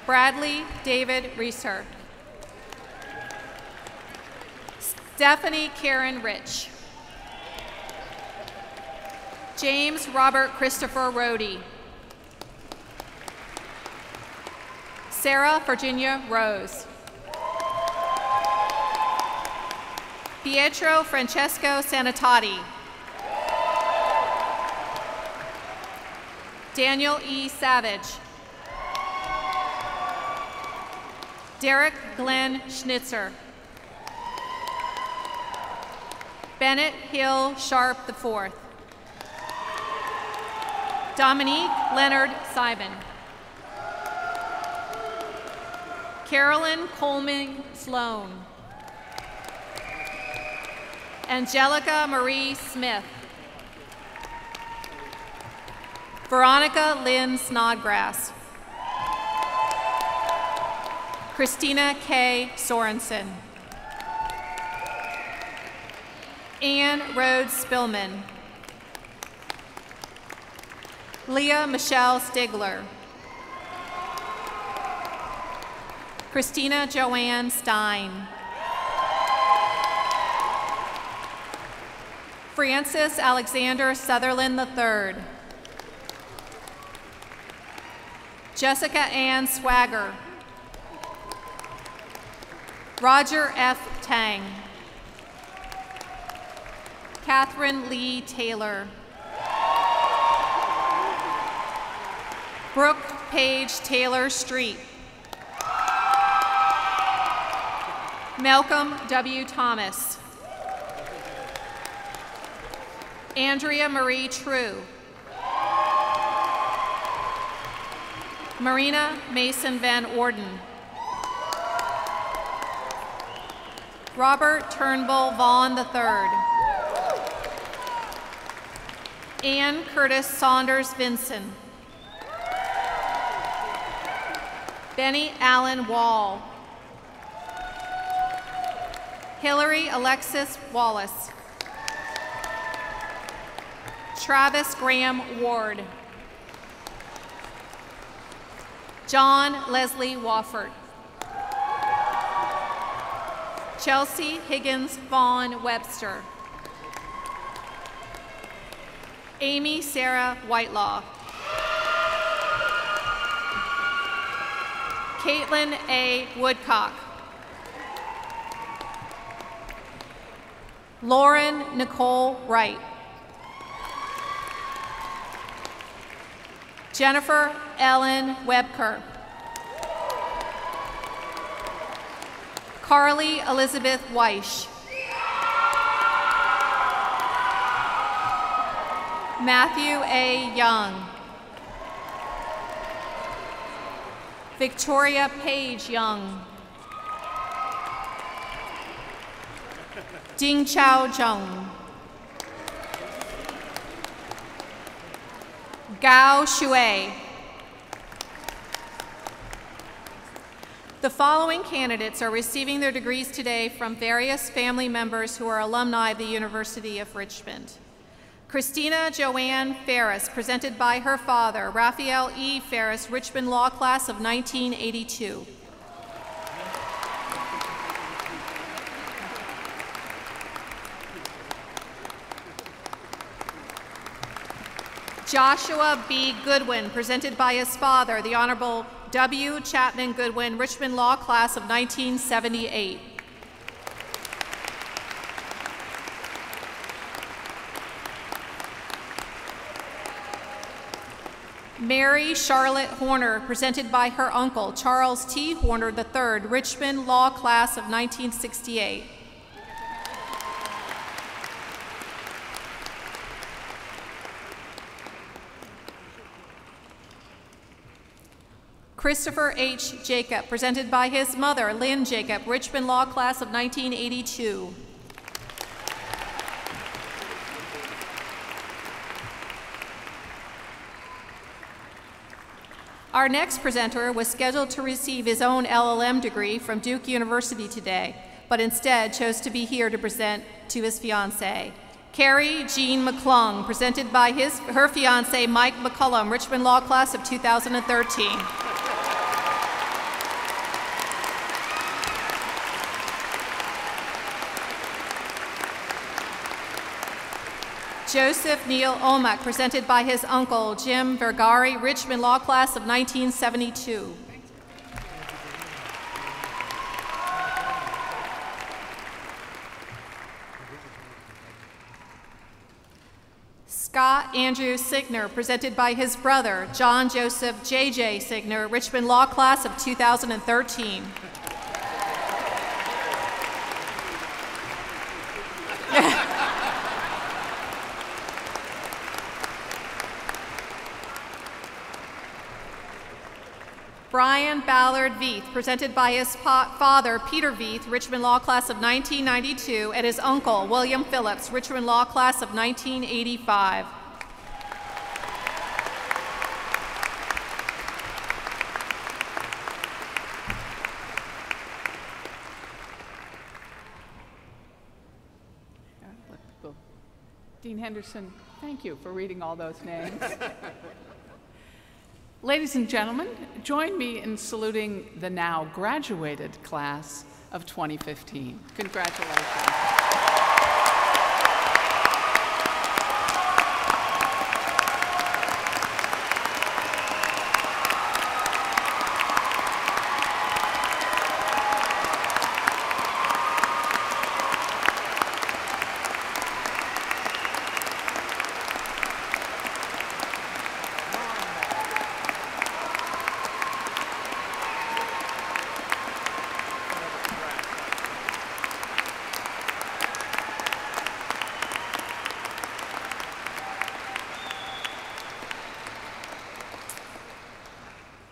Bradley David Reeser. Stephanie Karen Rich. James Robert Christopher Rohde. Sarah Virginia Rose. Pietro Francesco Sanitati. Daniel E. Savage. Derek Glenn Schnitzer. Bennett Hill Sharp IV. Dominique Leonard Simon. Carolyn Coleman Sloan. Angelica Marie Smith. Veronica Lynn Snodgrass. Christina K. Sorensen. Anne Rhodes Spillman. Leah Michelle Stigler. Christina Joanne Stein. Francis Alexander Sutherland III. Jessica Ann Swagger. Roger F. Tang. Catherine Lee Taylor. Brooke Page Taylor Street. Malcolm W. Thomas. Andrea Marie True. Marina Mason Van Orden. Robert Turnbull Vaughn III. Ann Curtis Saunders Vinson. Benny Allen Wall. Hillary Alexis Wallace. Travis Graham Ward. John Leslie Wofford. Chelsea Higgins Vaughn Webster. Amy Sarah Whitelaw. Caitlin A. Woodcock. Lauren Nicole Wright. Jennifer Ellen Webker. Carly Elizabeth Weish. Matthew A. Young. Victoria Page Young. Ding Chao Zhang. Gao Shui. The following candidates are receiving their degrees today from various family members who are alumni of the University of Richmond. Christina Joanne Ferris, presented by her father, Raphael E. Ferris, Richmond Law Class of 1982. Joshua B. Goodwin, presented by his father, the Honorable W. Chapman Goodwin, Richmond Law Class of 1978. Mary Charlotte Horner, presented by her uncle, Charles T. Horner III, Richmond Law Class of 1968. Christopher H. Jacob, presented by his mother, Lynn Jacob, Richmond Law Class of 1982. Our next presenter was scheduled to receive his own LLM degree from Duke University today, but instead chose to be here to present to his fiancée. Carrie Jean McClung, presented by her fiancé, Mike McCullum, Richmond Law Class of 2013. Joseph Neil Olmec, presented by his uncle, Jim Vergari, Richmond Law Class of 1972. Scott Andrew Signer, presented by his brother, John Joseph J.J. Signer, Richmond Law Class of 2013. Brian Ballard Veith, presented by his father, Peter Veith, Richmond Law Class of 1992, and his uncle, William Phillips, Richmond Law Class of 1985. Dean Henderson, thank you for reading all those names. Ladies and gentlemen, join me in saluting the now graduated class of 2015. Congratulations.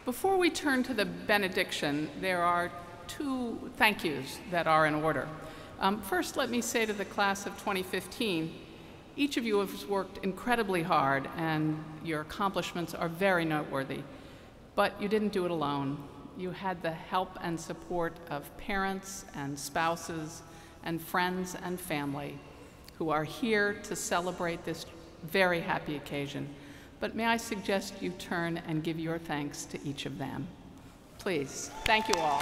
Before we turn to the benediction, there are two thank yous that are in order. First, let me say to the class of 2015, each of you has worked incredibly hard and your accomplishments are very noteworthy, but you didn't do it alone. You had the help and support of parents and spouses and friends and family who are here to celebrate this very happy occasion. But may I suggest you turn and give your thanks to each of them. Please, thank you all.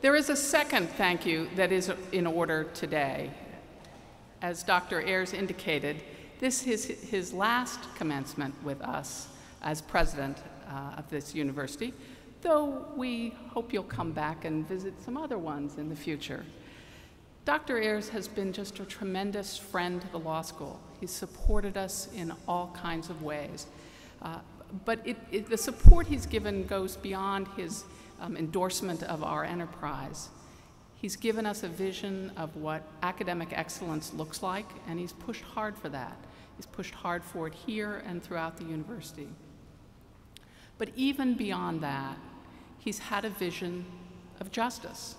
There is a second thank you that is in order today. As Dr. Ayers indicated, this is his last commencement with us as president of this university, though we hope you'll come back and visit some other ones in the future. Dr. Ayers has been just a tremendous friend to the law school. He's supported us in all kinds of ways. But the support he's given goes beyond his endorsement of our enterprise. He's given us a vision of what academic excellence looks like, and he's pushed hard for that. He's pushed hard for it here and throughout the university. But even beyond that, he's had a vision of justice.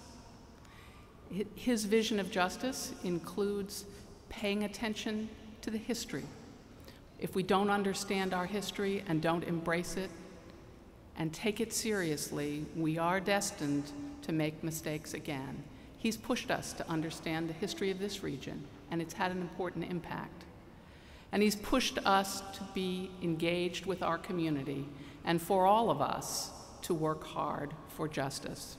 His vision of justice includes paying attention to the history. If we don't understand our history and don't embrace it and take it seriously, we are destined to make mistakes again. He's pushed us to understand the history of this region, and it's had an important impact. And he's pushed us to be engaged with our community and for all of us to work hard for justice.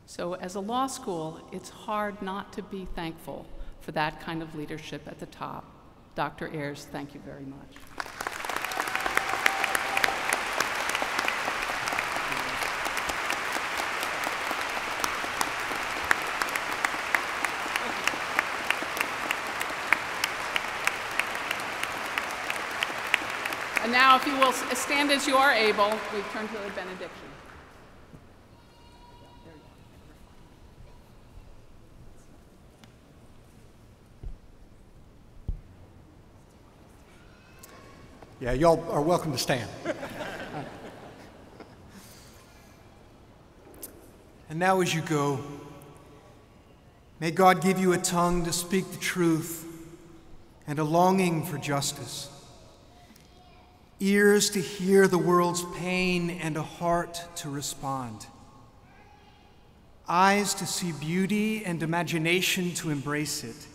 So as a law school, it's hard not to be thankful for that kind of leadership at the top. Dr. Ayers, thank you very much. And now, if you will stand as you are able, we turn to the benediction. Yeah, y'all are welcome to stand. And now as you go, may God give you a tongue to speak the truth and a longing for justice, ears to hear the world's pain and a heart to respond, eyes to see beauty and imagination to embrace it,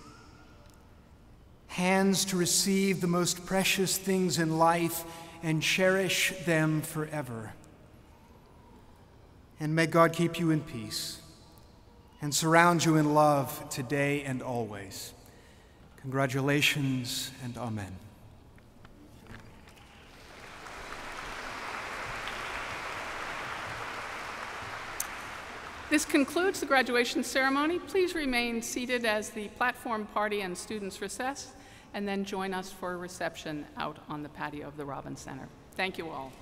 hands to receive the most precious things in life and cherish them forever. And may God keep you in peace and surround you in love today and always. Congratulations and amen. This concludes the graduation ceremony. Please remain seated as the platform party and students recess, and then join us for a reception out on the patio of the Robbins Center. Thank you all.